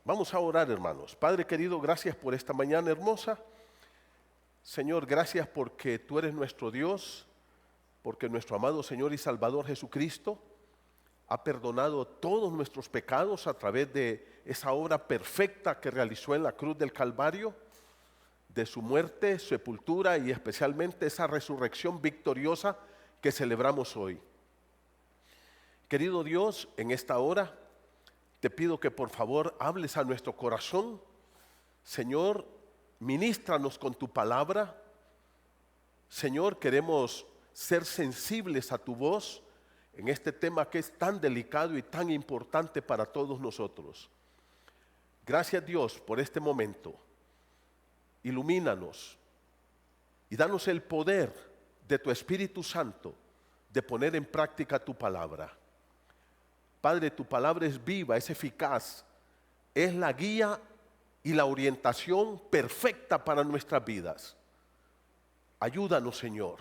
Vamos a orar, hermanos. Padre querido, gracias por esta mañana hermosa. Señor, gracias porque tú eres nuestro Dios, porque nuestro amado Señor y Salvador Jesucristo ha perdonado todos nuestros pecados a través de esa obra perfecta que realizó en la cruz del Calvario, de su muerte, sepultura y especialmente esa resurrección victoriosa que celebramos hoy. Querido Dios, en esta hora te pido que por favor hables a nuestro corazón. Señor, ministranos con tu palabra. Señor, queremos ser sensibles a tu voz en este tema que es tan delicado y tan importante para todos nosotros. Gracias Dios por este momento. Ilumínanos y danos el poder de tu Espíritu Santo de poner en práctica tu palabra. Padre, tu palabra es viva, es eficaz, es la guía y la orientación perfecta para nuestras vidas. Ayúdanos, Señor,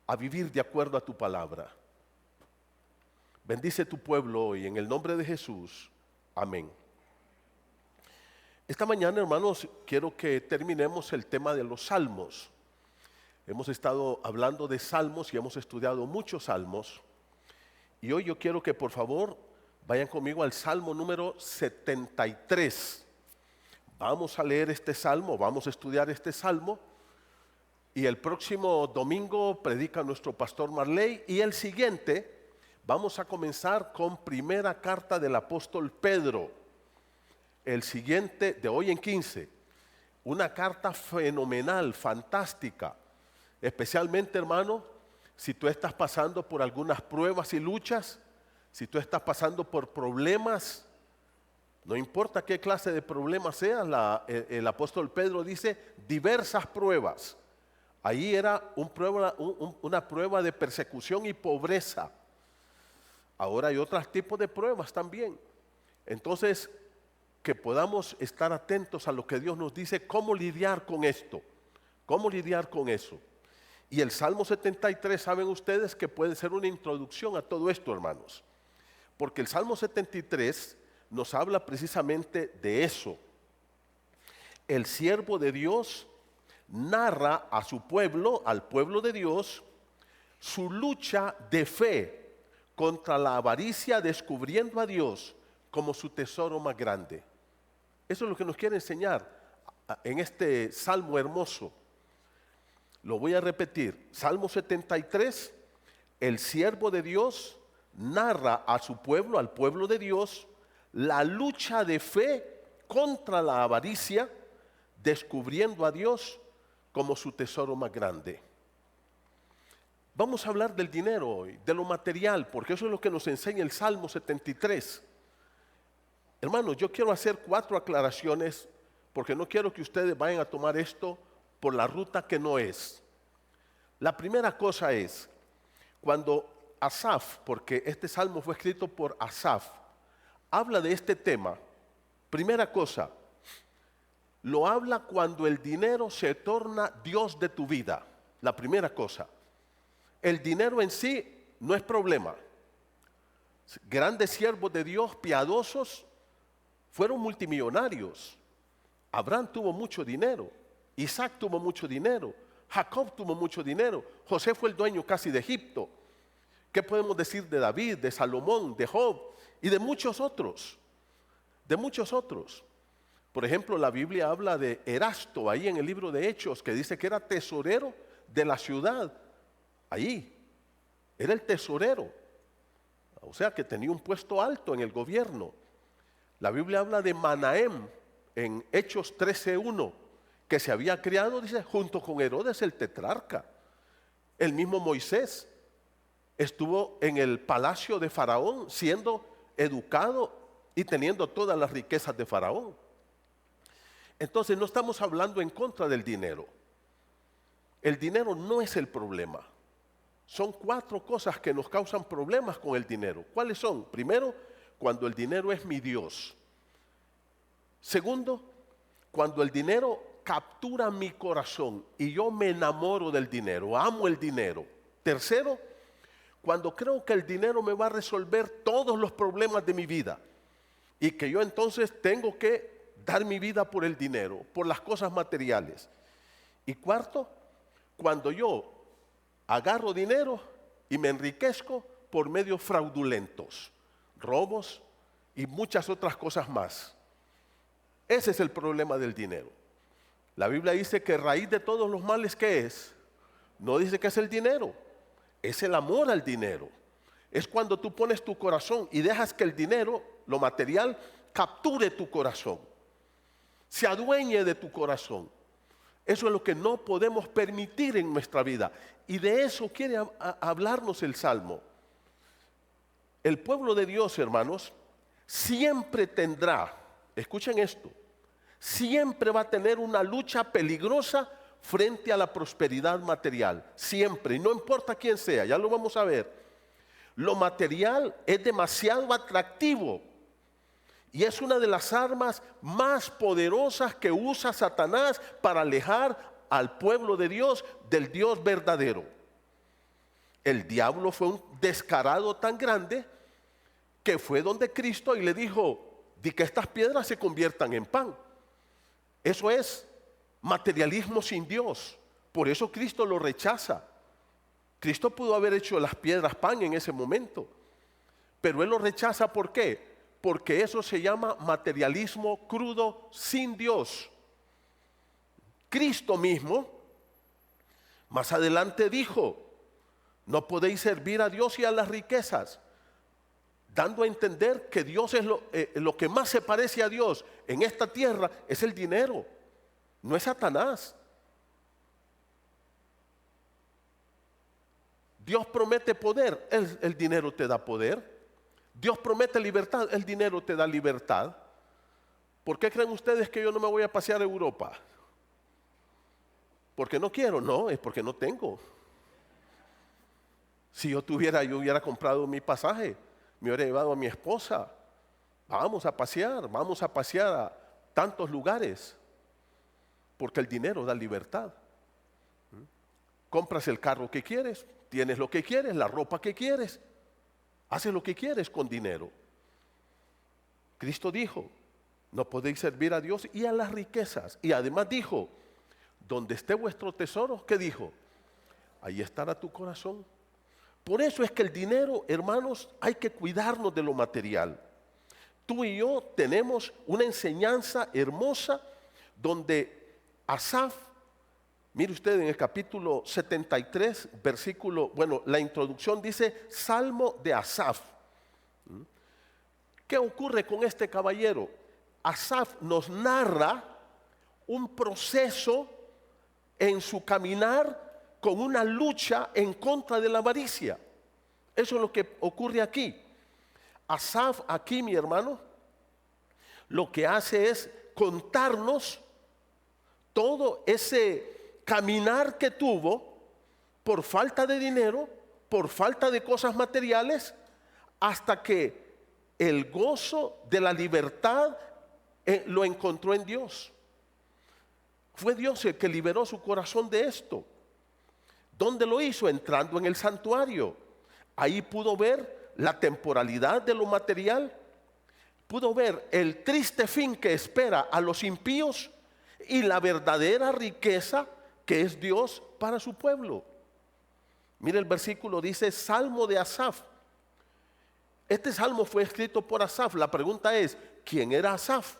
a vivir de acuerdo a tu palabra. Bendice tu pueblo hoy, en el nombre de Jesús. Amén. Esta mañana, hermanos, quiero que terminemos el tema de los salmos. Hemos estado hablando de salmos y hemos estudiado muchos salmos. Y hoy yo quiero que por favor vayan conmigo al salmo número 73. Vamos a leer este salmo, vamos a estudiar este salmo. Y el próximo domingo predica nuestro pastor Marley. Y el siguiente vamos a comenzar con primera carta del apóstol Pedro. El siguiente, de hoy en 15, una carta fenomenal, fantástica, especialmente, hermano, si tú estás pasando por algunas pruebas y luchas, si tú estás pasando por problemas, no importa qué clase de problemas sea, el apóstol Pedro dice diversas pruebas. Ahí era una prueba de persecución y pobreza. Ahora hay otros tipos de pruebas también. Entonces, que podamos estar atentos a lo que Dios nos dice, cómo lidiar con esto, cómo lidiar con eso. Y el Salmo 73, saben ustedes que puede ser una introducción a todo esto, hermanos, porque el Salmo 73 nos habla precisamente de eso. El siervo de Dios narra a su pueblo, al pueblo de Dios, su lucha de fe contra la avaricia, descubriendo a Dios como su tesoro más grande. Eso es lo que nos quiere enseñar en este salmo hermoso. Lo voy a repetir. Salmo 73, el siervo de Dios narra a su pueblo, al pueblo de Dios, la lucha de fe contra la avaricia, descubriendo a Dios como su tesoro más grande. Vamos a hablar del dinero hoy, de lo material, porque eso es lo que nos enseña el Salmo 73. Hermanos, yo quiero hacer 4 aclaraciones porque no quiero que ustedes vayan a tomar esto por la ruta que no es. La primera cosa es, cuando Asaf, porque este salmo fue escrito por Asaf, habla de este tema, primera cosa, lo habla cuando el dinero se torna Dios de tu vida. La primera cosa, el dinero en sí no es problema. Grandes siervos de Dios, piadosos, fueron multimillonarios. Abraham tuvo mucho dinero, Isaac tuvo mucho dinero, Jacob tuvo mucho dinero, José fue el dueño casi de Egipto. ¿Qué podemos decir de David, de Salomón, de Job y de muchos otros? De muchos otros. Por ejemplo, la Biblia habla de Erasto, ahí en el libro de Hechos, que dice que era tesorero de la ciudad. Ahí, era el tesorero. O sea que tenía un puesto alto en el gobierno. La Biblia habla de Manahem en Hechos 13:1, que se había criado, dice, junto con Herodes el tetrarca. El mismo Moisés estuvo en el palacio de Faraón siendo educado y teniendo todas las riquezas de Faraón. Entonces no estamos hablando en contra del dinero. El dinero no es el problema. Son 4 cosas que nos causan problemas con el dinero. ¿Cuáles son? Primero, cuando el dinero es mi Dios. Segundo, cuando el dinero captura mi corazón y yo me enamoro del dinero, amo el dinero. Tercero, cuando creo que el dinero me va a resolver todos los problemas de mi vida. y que yo entonces tengo que dar mi vida por el dinero, por las cosas materiales. Y cuarto, cuando yo agarro dinero y me enriquezco por medios fraudulentos, robos y muchas otras cosas más. Ese es el problema del dinero. La Biblia dice que raíz de todos los males, ¿qué es? No dice que es el dinero, es el amor al dinero. Es cuando tú pones tu corazón y dejas que el dinero, lo material, capture tu corazón, se adueñe de tu corazón. Eso es lo que no podemos permitir en nuestra vida. Y de eso quiere hablarnos el Salmo. El pueblo de Dios, hermanos, siempre tendrá, escuchen esto, siempre va a tener una lucha peligrosa frente a la prosperidad material. Siempre, y no importa quién sea, ya lo vamos a ver. Lo material es demasiado atractivo y es una de las armas más poderosas que usa Satanás para alejar al pueblo de Dios del Dios verdadero. El diablo fue un descarado tan grande que fue donde Cristo y le dijo: di que estas piedras se conviertan en pan. Eso es materialismo sin Dios. Por eso Cristo lo rechaza. Cristo pudo haber hecho las piedras pan en ese momento, pero Él lo rechaza. ¿Por qué? Porque eso se llama materialismo crudo sin Dios. Cristo mismo más adelante dijo: no podéis servir a Dios y a las riquezas, dando a entender que Dios es lo que más se parece a Dios en esta tierra es el dinero, no es Satanás. Dios promete poder, el dinero te da poder. Dios promete libertad, el dinero te da libertad. ¿Por qué creen ustedes que yo no me voy a pasear a Europa? ¿Porque no quiero? No, es porque no tengo. Si yo tuviera, yo hubiera comprado mi pasaje, me hubiera llevado a mi esposa. Vamos a pasear a tantos lugares, porque el dinero da libertad. Compras el carro que quieres, tienes lo que quieres, la ropa que quieres, haces lo que quieres con dinero. Cristo dijo: no podéis servir a Dios y a las riquezas. Y además dijo: donde esté vuestro tesoro, ¿qué dijo? Ahí estará tu corazón. Por eso es que el dinero, hermanos, hay que cuidarnos de lo material. Tú y yo tenemos una enseñanza hermosa donde Asaf, mire usted en el capítulo 73, versículo, la introducción dice Salmo de Asaf. ¿Qué ocurre con este caballero? Asaf nos narra un proceso en su caminar con una lucha en contra de la avaricia. Eso es lo que ocurre aquí. Asaf aquí, mi hermano, lo que hace es contarnos todo ese caminar que tuvo por falta de dinero, por falta de cosas materiales, hasta que el gozo de la libertad lo encontró en Dios. Fue Dios el que liberó su corazón de esto. ¿Dónde lo hizo? Entrando en el santuario. Ahí pudo ver la temporalidad de lo material, pudo ver el triste fin que espera a los impíos y la verdadera riqueza que es Dios para su pueblo. Mire, el versículo dice Salmo de Asaf. Este salmo fue escrito por Asaf. La pregunta es, ¿quién era Asaf?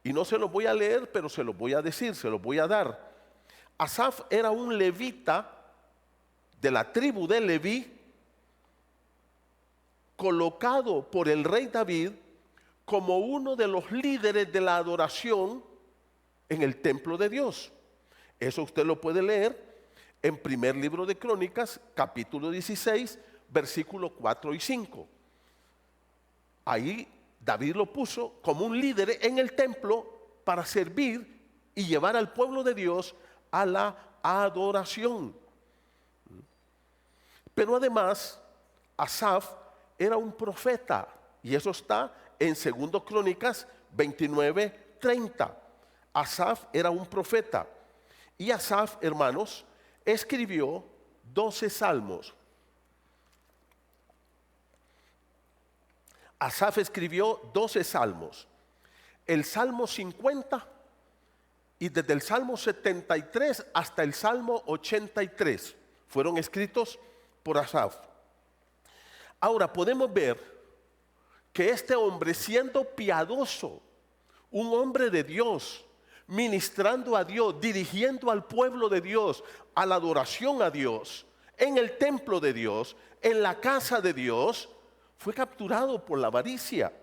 Y no se lo voy a leer, pero se lo voy a decir, se lo voy a dar. Asaf era un levita de la tribu de Leví, colocado por el rey David como uno de los líderes de la adoración en el templo de Dios. Eso usted lo puede leer en primer libro de Crónicas, capítulo 16, versículos 4 y 5. Ahí David lo puso como un líder en el templo para servir y llevar al pueblo de Dios a la adoración. Pero además, Asaf era un profeta, y eso está en 2 Crónicas 29:30. Asaf era un profeta, y Asaf, hermanos, escribió 12 salmos. Asaf escribió 12 salmos. El Salmo 50 y desde el Salmo 73 hasta el Salmo 83 fueron escritos por Asaf. Ahora podemos ver que este hombre, siendo piadoso, un hombre de Dios, ministrando a Dios, dirigiendo al pueblo de Dios a la adoración a Dios, en el templo de Dios, en la casa de Dios, fue capturado por la avaricia.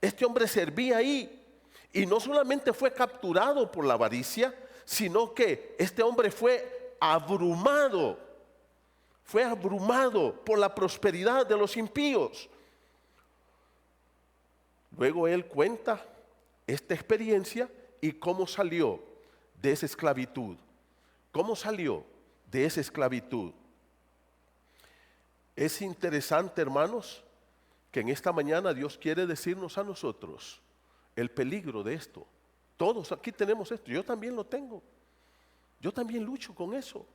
Este hombre servía ahí y no solamente fue capturado por la avaricia, sino que este hombre fue abrumado por la prosperidad de los impíos. Luego él cuenta esta experiencia y cómo salió de esa esclavitud. ¿Cómo salió de esa esclavitud? Es interesante, hermanos, que en esta mañana Dios quiere decirnos a nosotros el peligro de esto. Todos aquí tenemos esto, yo también lo tengo. Yo también lucho con eso.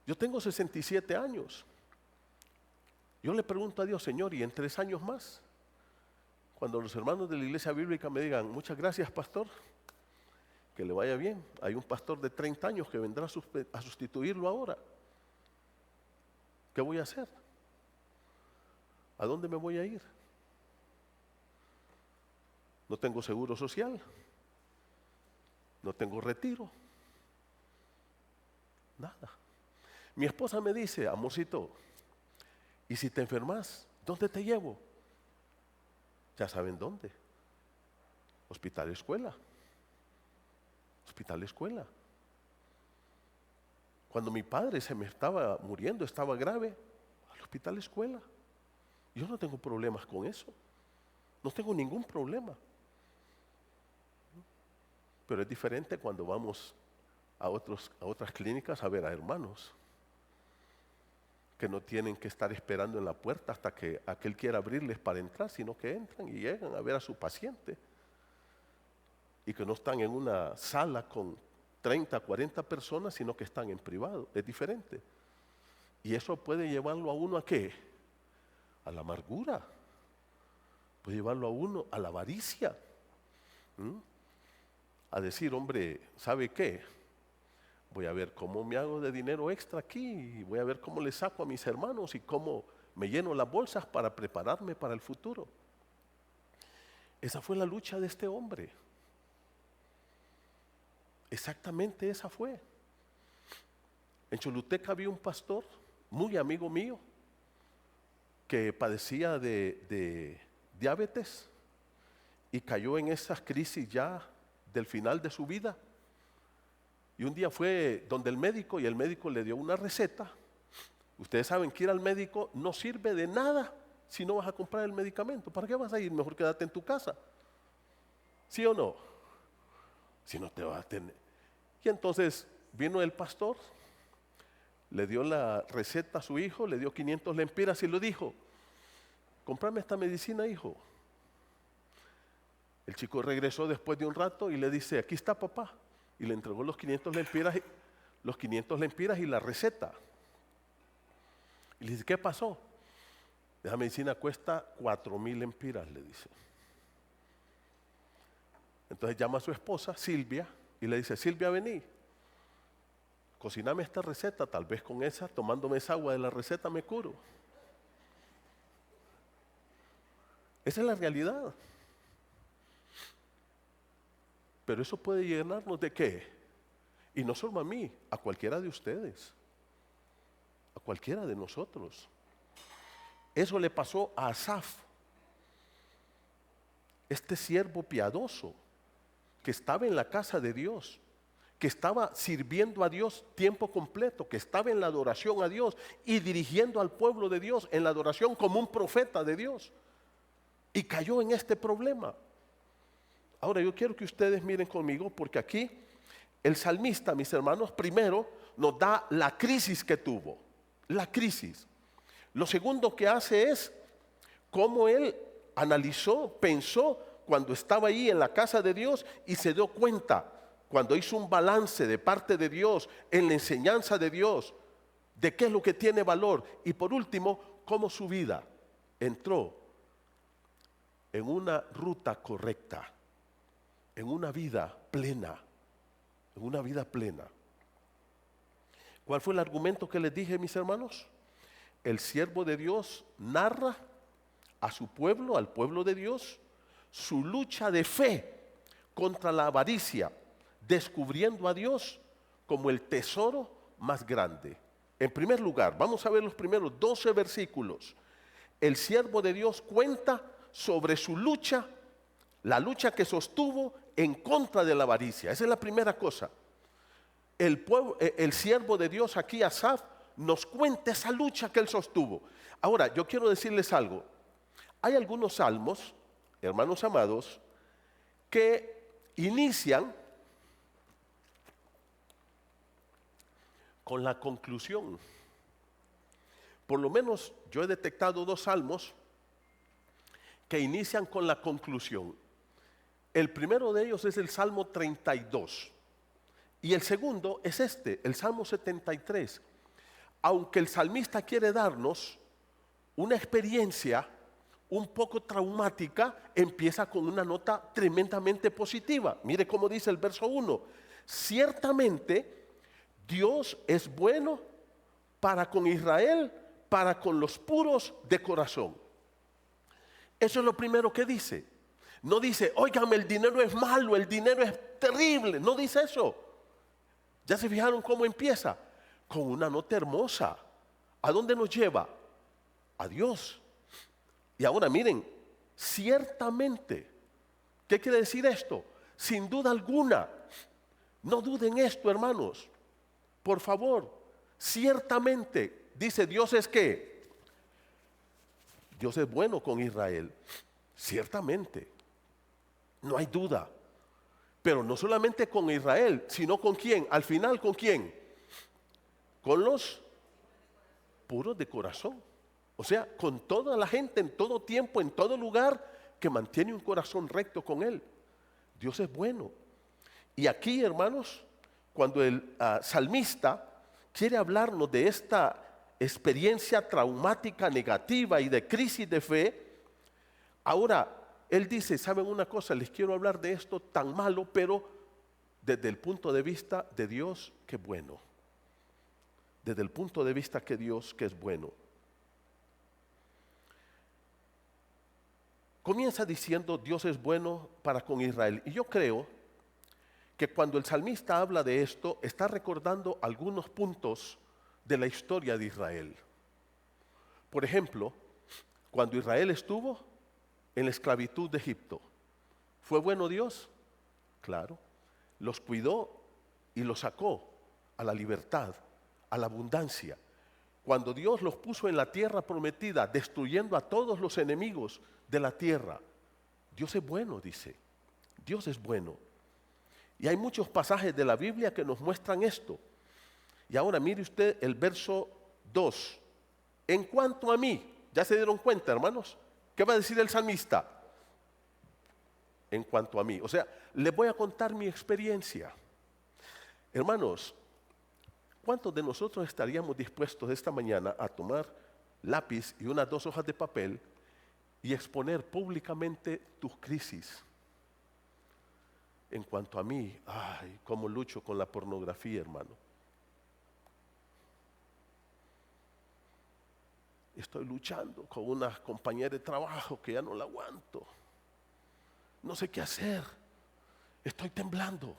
Yo tengo 67 años. Yo le pregunto a Dios, Señor, ¿y en 3 años más? Cuando los hermanos de la iglesia bíblica me digan, muchas gracias, pastor, que le vaya bien. Hay un pastor de 30 años que vendrá a sustituirlo ahora. ¿Qué voy a hacer? ¿A dónde me voy a ir? No tengo seguro social, no tengo retiro, nada. Mi esposa me dice, amorcito, ¿y si te enfermas? ¿Dónde te llevo? Ya saben dónde. Hospital escuela. Hospital escuela. Cuando mi padre se me estaba muriendo, estaba grave, al hospital escuela. Yo no tengo problemas con eso. No tengo ningún problema. Pero es diferente cuando vamos a otras clínicas a ver a hermanos que no tienen que estar esperando en la puerta hasta que aquel quiera abrirles para entrar, sino que entran y llegan a ver a su paciente. Y que no están en una sala con 30, 40 personas, sino que están en privado. Es diferente. Y eso puede llevarlo a uno ¿a qué? A la amargura. Puede llevarlo a uno a la avaricia. A decir, hombre, ¿sabe qué? Voy a ver cómo me hago de dinero extra aquí, y voy a ver cómo le saco a mis hermanos y cómo me lleno las bolsas para prepararme para el futuro. Esa fue la lucha de este hombre. Exactamente esa fue. En Choluteca había un pastor, muy amigo mío, que padecía de diabetes y cayó en esas crisis ya del final de su vida. Y un día fue donde el médico y el médico le dio una receta. Ustedes saben que ir al médico no sirve de nada si no vas a comprar el medicamento. ¿Para qué vas a ir? Mejor quédate en tu casa. ¿Sí o no? Si no te vas a tener. Y entonces vino el pastor, le dio la receta a su hijo, le dio 500 lempiras y le dijo, cómprame esta medicina, hijo. El chico regresó después de un rato y le dice, aquí está papá. Y le entregó los 500 lempiras y la receta. Y le dice, ¿qué pasó? Esa medicina cuesta 4,000 lempiras, le dice. Entonces llama a su esposa, Silvia, y le dice, Silvia, vení, cociname esta receta, tal vez con esa, tomándome esa agua de la receta me curo. Esa es la realidad. Pero eso puede llenarnos ¿de qué? Y no solo a mí, a cualquiera de ustedes, a cualquiera de nosotros. Eso le pasó a Asaf, este siervo piadoso que estaba en la casa de Dios, que estaba sirviendo a Dios tiempo completo, que estaba en la adoración a Dios y dirigiendo al pueblo de Dios en la adoración como un profeta de Dios. Y cayó en este problema. Ahora yo quiero que ustedes miren conmigo, porque aquí el salmista, mis hermanos, primero nos da la crisis que tuvo, la crisis. Lo segundo que hace es cómo él analizó, pensó cuando estaba ahí en la casa de Dios y se dio cuenta, cuando hizo un balance de parte de Dios, en la enseñanza de Dios, de qué es lo que tiene valor. Y por último, cómo su vida entró en una ruta correcta, en una vida plena, en una vida plena. ¿Cuál fue el argumento que les dije, mis hermanos? El siervo de Dios narra a su pueblo, al pueblo de Dios, su lucha de fe contra la avaricia, descubriendo a Dios como el tesoro más grande. En primer lugar, vamos a ver los primeros 12 versículos. El siervo de Dios cuenta sobre su lucha, la lucha que sostuvo en contra de la avaricia. Esa es la primera cosa. El siervo de Dios aquí, Asaf, nos cuenta esa lucha que él sostuvo. Ahora, yo quiero decirles algo. Hay algunos salmos, hermanos amados, que inician con la conclusión. Por lo menos yo he detectado 2 salmos que inician con la conclusión. El primero de ellos es el Salmo 32 y el segundo es el Salmo 73. Aunque el salmista quiere darnos una experiencia un poco traumática, empieza con una nota tremendamente positiva. Mire cómo dice el verso 1. Ciertamente Dios es bueno para con Israel, para con los puros de corazón. Eso es lo primero que dice. No dice, óigame, el dinero es malo, el dinero es terrible. No dice eso. ¿Ya se fijaron cómo empieza? Con una nota hermosa. ¿A dónde nos lleva? A Dios. Y ahora miren, ciertamente, ¿qué quiere decir esto? Sin duda alguna, no duden esto, hermanos. Por favor, ciertamente, dice Dios es que Dios es bueno con Israel. Ciertamente, no hay duda. Pero no solamente con Israel, sino con quién. Al final, ¿con quién? Con los puros de corazón. O sea, con toda la gente, en todo tiempo, en todo lugar, que mantiene un corazón recto con Él. Dios es bueno. Y aquí, hermanos, cuando el salmista quiere hablarnos de esta experiencia traumática, negativa y de crisis de fe, ahora él dice, ¿saben una cosa? Les quiero hablar de esto tan malo, pero desde el punto de vista de Dios, que es bueno. Desde el punto de vista que Dios, que es bueno. Comienza diciendo, Dios es bueno para con Israel. Y yo creo que cuando el salmista habla de esto, está recordando algunos puntos de la historia de Israel. Por ejemplo, cuando Israel estuvo en la esclavitud de Egipto, ¿fue bueno Dios? Claro. Los cuidó y los sacó a la libertad, a la abundancia. Cuando Dios los puso en la tierra prometida, destruyendo a todos los enemigos de la tierra, Dios es bueno, dice. Dios es bueno. Y hay muchos pasajes de la Biblia que nos muestran esto. Y ahora mire usted el verso 2. En cuanto a mí, ¿ya se dieron cuenta, hermanos? ¿Qué va a decir el salmista? En cuanto a mí. O sea, les voy a contar mi experiencia. Hermanos, ¿cuántos de nosotros estaríamos dispuestos esta mañana a tomar lápiz y unas 2 hojas de papel y exponer públicamente tus crisis? En cuanto a mí, ay, cómo lucho con la pornografía, hermano. Estoy luchando con una compañera de trabajo que ya no la aguanto. No sé qué hacer. Estoy temblando.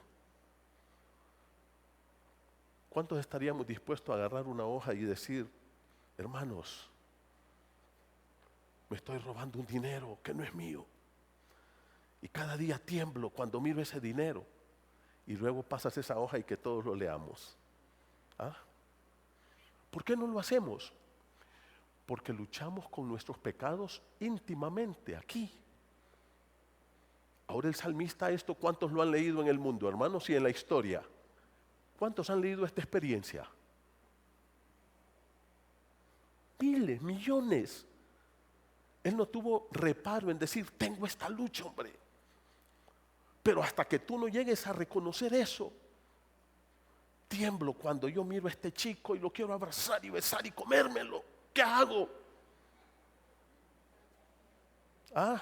¿Cuántos estaríamos dispuestos a agarrar una hoja y decir, hermanos, me estoy robando un dinero que no es mío? Y cada día tiemblo cuando miro ese dinero. Y luego pasas esa hoja y que todos lo leamos. ¿Ah? ¿Por qué no lo hacemos? Porque luchamos con nuestros pecados íntimamente aquí. Ahora el salmista esto, ¿cuántos lo han leído en el mundo, hermanos, y en la historia? ¿Cuántos han leído esta experiencia? Miles, millones. Él no tuvo reparo en decir, tengo esta lucha, hombre. Pero hasta que tú no llegues a reconocer eso, tiemblo cuando yo miro a este chico y lo quiero abrazar y besar y comérmelo. ¿Qué hago? Ah,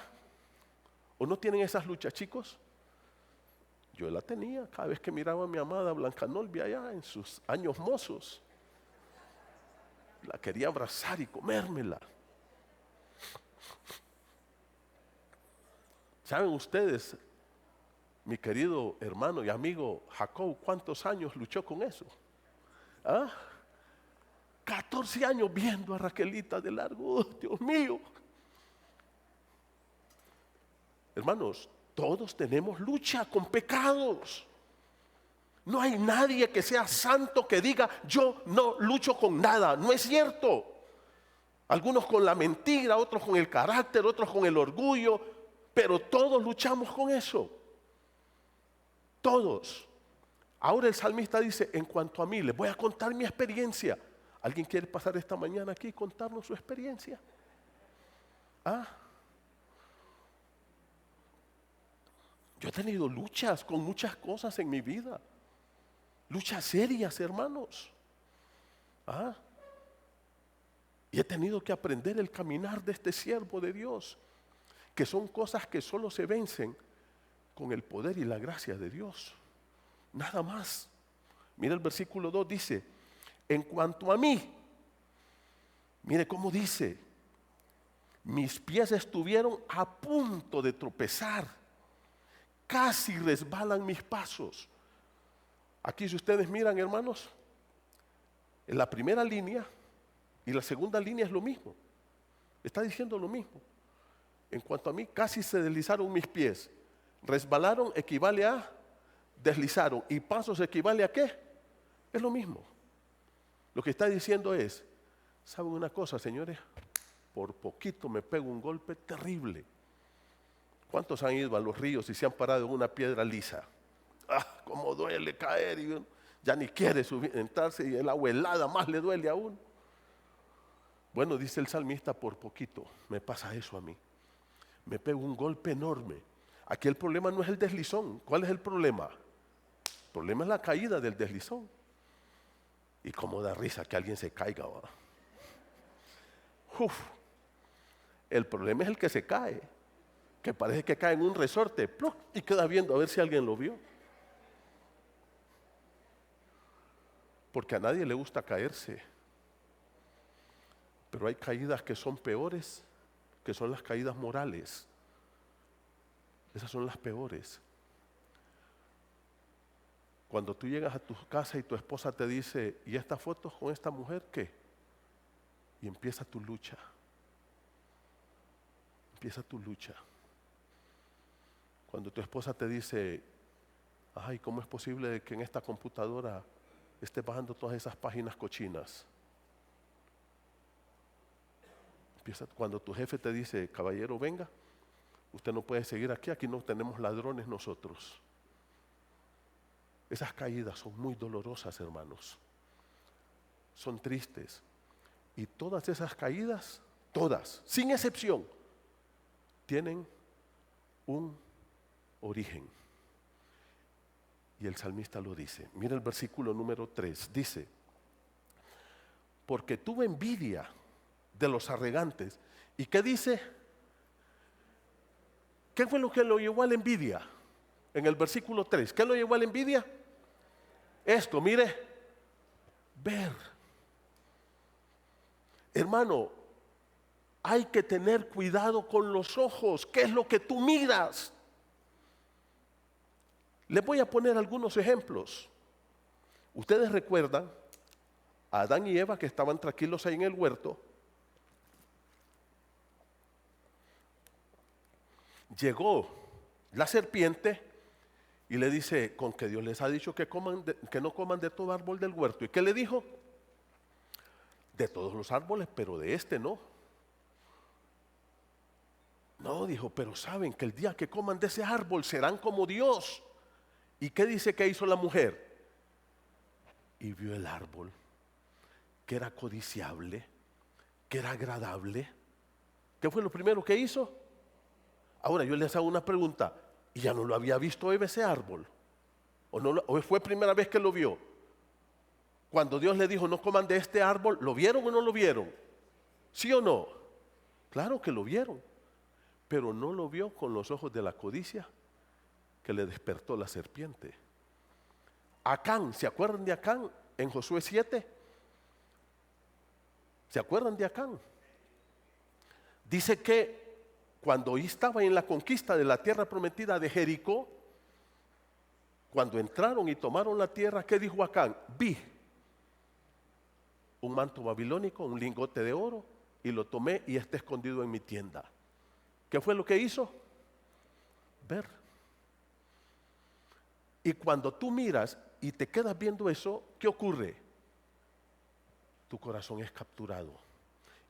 ¿o no tienen esas luchas, chicos? Yo la tenía cada vez que miraba a mi amada Blanca Nolvia allá en sus años mozos. La quería abrazar y comérmela. ¿Saben ustedes, mi querido hermano y amigo Jacob, cuántos años luchó con eso? ¿Ah? 14 años viendo a Raquelita de largo. ¡Oh, Dios mío! Hermanos, todos tenemos lucha con pecados. No hay nadie que sea santo que diga, yo no lucho con nada. No es cierto. Algunos con la mentira, otros con el carácter, otros con el orgullo, pero todos luchamos con eso. Todos. Ahora el salmista dice, en cuanto a mí, les voy a contar mi experiencia. ¿Alguien quiere pasar esta mañana aquí y contarnos su experiencia? ¿Ah? Yo he tenido luchas con muchas cosas en mi vida. Luchas serias, hermanos. ¿Ah? Y he tenido que aprender el caminar de este siervo de Dios, que son cosas que solo se vencen con el poder y la gracia de Dios. Nada más. Mira el versículo 2 dice, en cuanto a mí, mire cómo dice, mis pies estuvieron a punto de tropezar, casi resbalan mis pasos. Aquí si ustedes miran, hermanos, en la primera línea y la segunda línea es lo mismo. Está diciendo lo mismo. En cuanto a mí, casi se deslizaron mis pies. Resbalaron equivale a deslizaron. Y pasos equivale a ¿qué? Es lo mismo. Lo que está diciendo es, ¿saben una cosa, señores? Por poquito me pego un golpe terrible. ¿Cuántos han ido a los ríos y se han parado en una piedra lisa? ¡Ah, cómo duele caer! Y ya ni quiere subir, entrarse y el agua helada más le duele aún. Bueno, dice el salmista, por poquito me pasa eso a mí. Me pego un golpe enorme. Aquí el problema no es el deslizón. ¿Cuál es el problema? El problema es la caída del deslizón. Y cómo da risa que alguien se caiga. ¿Va? Uf. El problema es el que se cae, que parece que cae en un resorte ¡pluc! Y queda viendo a ver si alguien lo vio. Porque a nadie le gusta caerse. Pero hay caídas que son peores, que son las caídas morales. Esas son las peores. Cuando tú llegas a tu casa y tu esposa te dice, ¿y estas fotos con esta mujer qué? Y empieza tu lucha. Empieza tu lucha. Cuando tu esposa te dice, ay, ¿cómo es posible que en esta computadora esté bajando todas esas páginas cochinas? Empieza, cuando tu jefe te dice, caballero, venga, usted no puede seguir aquí, aquí no tenemos ladrones nosotros. Esas caídas son muy dolorosas, hermanos. Son tristes. Y todas esas caídas, todas, sin excepción, tienen un origen. Y el salmista lo dice. Mira el versículo número 3. Dice, porque tuve envidia de los arrogantes. ¿Y qué dice? ¿Qué fue lo que lo llevó a la envidia? En el versículo 3. ¿Qué lo llevó a la envidia? Esto, mire, ver. Hermano, hay que tener cuidado con los ojos. ¿Qué es lo que tú miras? Les voy a poner algunos ejemplos. Ustedes recuerdan a Adán y Eva que estaban tranquilos ahí en el huerto. Llegó la serpiente y le dice, con que Dios les ha dicho que no coman de todo árbol del huerto. ¿Y qué le dijo? De todos los árboles, pero de este no. No, dijo, pero saben que el día que coman de ese árbol serán como Dios. ¿Y qué dice que hizo la mujer? Y vio el árbol, que era codiciable, que era agradable. ¿Qué fue lo primero que hizo? Ahora yo les hago una pregunta. ¿Y ya no lo había visto Eva ese árbol? ¿O fue primera vez que lo vio? Cuando Dios le dijo no coman de este árbol, ¿lo vieron o no lo vieron? ¿Sí o no? Claro que lo vieron. pero no lo vio con los ojos de la codicia que le despertó la serpiente. Acán, ¿se acuerdan de Acán en Josué 7? ¿Se acuerdan de Acán? Dice que cuando estaba en la conquista de la tierra prometida de Jericó, cuando entraron y tomaron la tierra, ¿qué dijo Acán? Vi un manto babilónico, un lingote de oro, y lo tomé y está escondido en mi tienda. ¿Qué fue lo que hizo? Ver. Y cuando tú miras y te quedas viendo eso, ¿qué ocurre? Tu corazón es capturado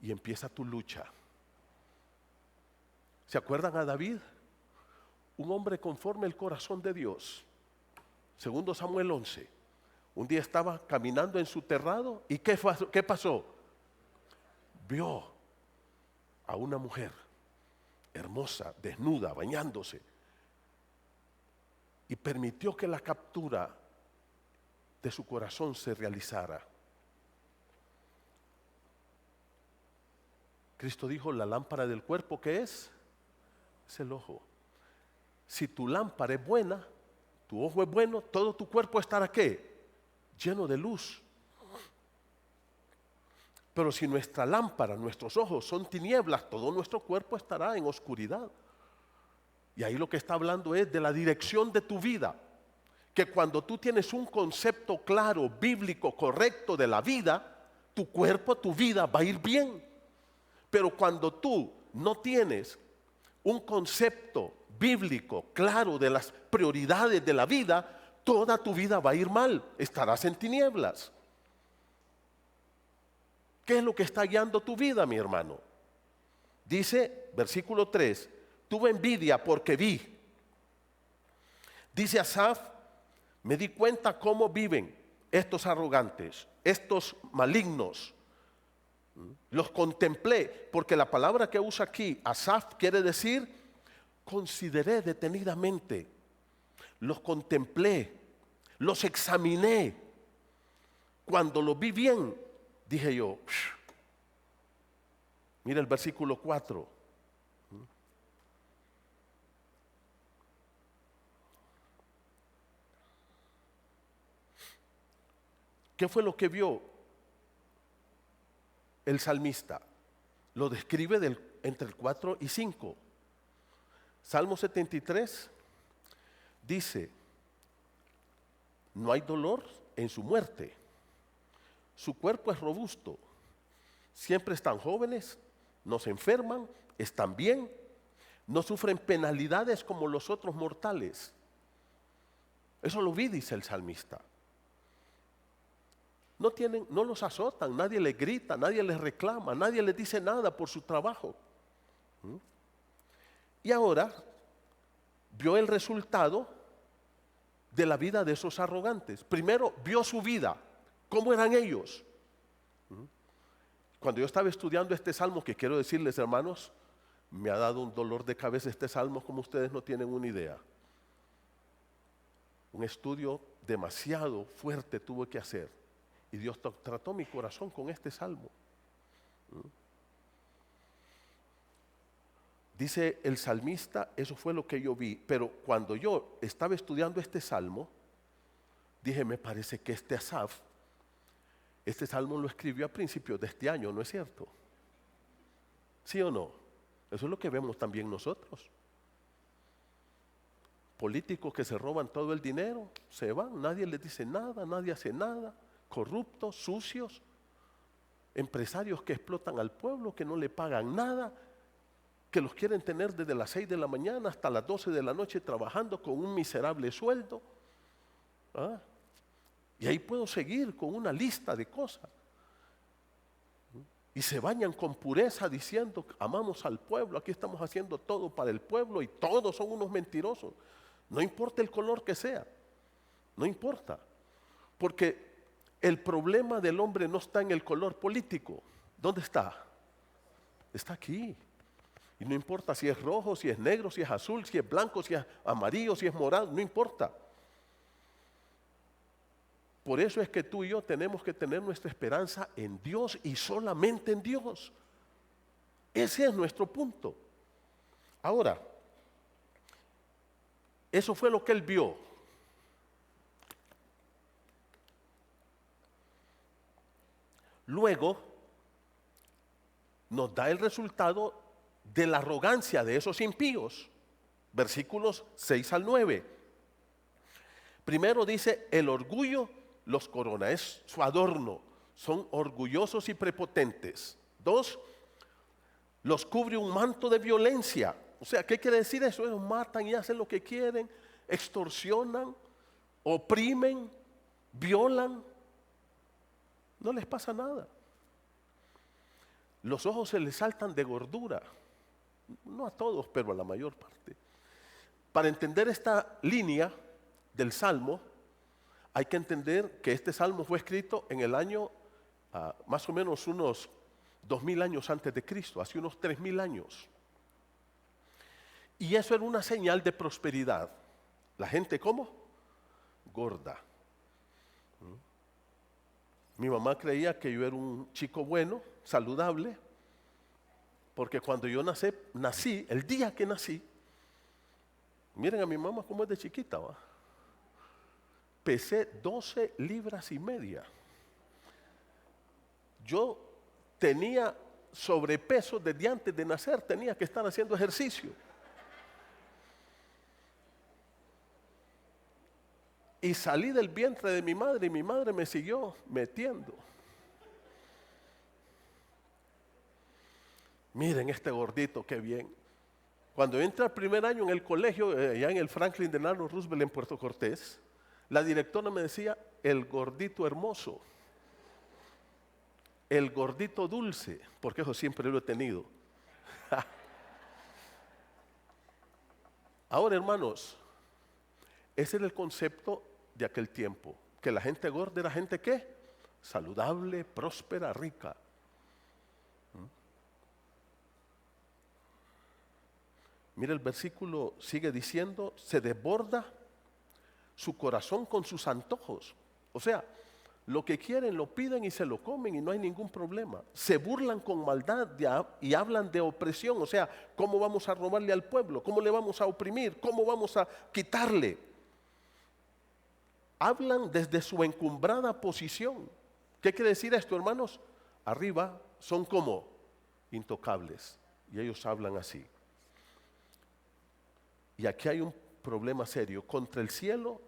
y empieza tu lucha. ¿Se acuerdan a David? Un hombre conforme al corazón de Dios. Segundo Samuel 11. Un día estaba caminando en su terrado y ¿qué pasó? Vio a una mujer hermosa, desnuda, bañándose, y permitió que la captura de su corazón se realizara. Cristo dijo, la lámpara del cuerpo, ¿qué es? Es el ojo. Si tu lámpara es buena, tu ojo es bueno, todo tu cuerpo estará ¿qué? Lleno de luz. Pero si nuestra lámpara, nuestros ojos son tinieblas, todo nuestro cuerpo estará en oscuridad. Y ahí lo que está hablando es de la dirección de tu vida. Que cuando tú tienes un concepto claro, bíblico, correcto de la vida, tu cuerpo, tu vida va a ir bien. Pero cuando tú no tienes un concepto bíblico claro de las prioridades de la vida, toda tu vida va a ir mal, estarás en tinieblas. ¿Qué es lo que está guiando tu vida, mi hermano? Dice, versículo 3, tuve envidia porque vi. Dice Asaf, me di cuenta cómo viven estos arrogantes, estos malignos. Los contemplé, porque la palabra que usa aquí, Asaf, quiere decir, consideré detenidamente, los contemplé, los examiné. Cuando los vi bien, dije yo, mira el versículo 4. ¿Qué fue lo que vio el salmista? Lo describe entre el 4 y 5. Salmo 73 dice, no hay dolor en su muerte, su cuerpo es robusto, siempre están jóvenes, no se enferman, están bien, no sufren penalidades como los otros mortales. Eso lo vi, dice el salmista. No los azotan, nadie les grita, nadie les reclama, nadie les dice nada por su trabajo. Y ahora vio el resultado de la vida de esos arrogantes. Primero vio su vida, cómo eran ellos. Cuando yo estaba estudiando este salmo, que quiero decirles, hermanos, me ha dado un dolor de cabeza este salmo como ustedes no tienen una idea. Un estudio demasiado fuerte tuve que hacer. Y Dios trató mi corazón con este salmo. Dice el salmista, eso fue lo que yo vi. Pero cuando yo estaba estudiando este salmo, dije, me parece que este Asaf, este salmo lo escribió a principios de este año, ¿no es cierto? ¿Sí o no? Eso es lo que vemos también nosotros. Políticos que se roban todo el dinero, se van, nadie les dice nada, nadie hace nada. Corruptos, sucios, empresarios que explotan al pueblo, que no le pagan nada, que los quieren tener desde las 6 de la mañana hasta las 12 de la noche trabajando con un miserable sueldo. Y ahí puedo seguir con una lista de cosas. Y se bañan con pureza diciendo, amamos al pueblo, aquí estamos haciendo todo para el pueblo, y todos son unos mentirosos. No importa el color que sea, no importa, porque el problema del hombre no está en el color político. ¿Dónde está? Está aquí. Y no importa si es rojo, si es negro, si es azul, si es blanco, si es amarillo, si es morado, no importa. Por eso es que tú y yo tenemos que tener nuestra esperanza en Dios y solamente en Dios. Ese es nuestro punto. Ahora, eso fue lo que él vio. Luego, nos da el resultado de la arrogancia de esos impíos. Versículos 6 al 9. Primero dice, el orgullo los corona, es su adorno, son orgullosos y prepotentes. 2, los cubre un manto de violencia. O sea, ¿qué quiere decir eso? Ellos matan y hacen lo que quieren, extorsionan, oprimen, violan. No les pasa nada. Los ojos se les saltan de gordura. No a todos, pero a la mayor parte. Para entender esta línea del Salmo, hay que entender que este Salmo fue escrito en el año, más o menos unos 2000 años antes de Cristo, hace unos 3000 años. Y eso era una señal de prosperidad. La gente, ¿cómo? Gorda. Mi mamá creía que yo era un chico bueno, saludable, porque cuando yo nací, el día que nací, miren a mi mamá cómo es de chiquita, ¿va? Pesé 12 libras y media. Yo tenía sobrepeso desde antes de nacer, tenía que estar haciendo ejercicio. Y salí del vientre de mi madre y mi madre me siguió metiendo. Miren este gordito, qué bien. Cuando entré al primer año en el colegio, allá en el Franklin Delano Roosevelt en Puerto Cortés, la directora me decía, el gordito hermoso, el gordito dulce, porque eso siempre lo he tenido. Ahora, hermanos, ese era el concepto de aquel tiempo, que la gente gorda era gente ¿qué? Saludable, próspera, rica. Mira el versículo, sigue diciendo, se desborda su corazón con sus antojos. O sea, lo que quieren lo piden y se lo comen y no hay ningún problema. Se burlan con maldad y hablan de opresión. O sea, ¿cómo vamos a robarle al pueblo? ¿Cómo le vamos a oprimir? ¿Cómo vamos a quitarle? Hablan desde su encumbrada posición. ¿Qué quiere decir esto, hermanos? Arriba son como intocables y ellos hablan así. Y aquí hay un problema serio. Contra el cielo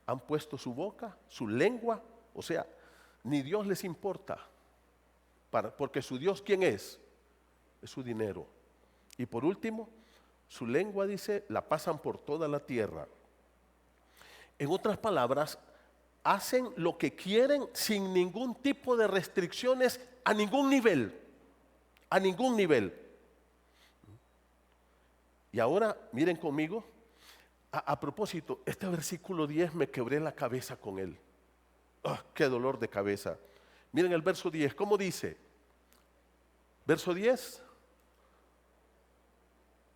han puesto su boca, su lengua. O sea, ni Dios les importa. Porque su Dios, ¿quién es? Es su dinero. Y por último, su lengua, dice, la pasan por toda la tierra. En otras palabras, hacen lo que quieren sin ningún tipo de restricciones a ningún nivel. A ningún nivel. Y ahora, miren conmigo, a propósito, este versículo 10 me quebré la cabeza con él. ¡Oh, qué dolor de cabeza! Miren el verso 10, ¿cómo dice? Verso 10.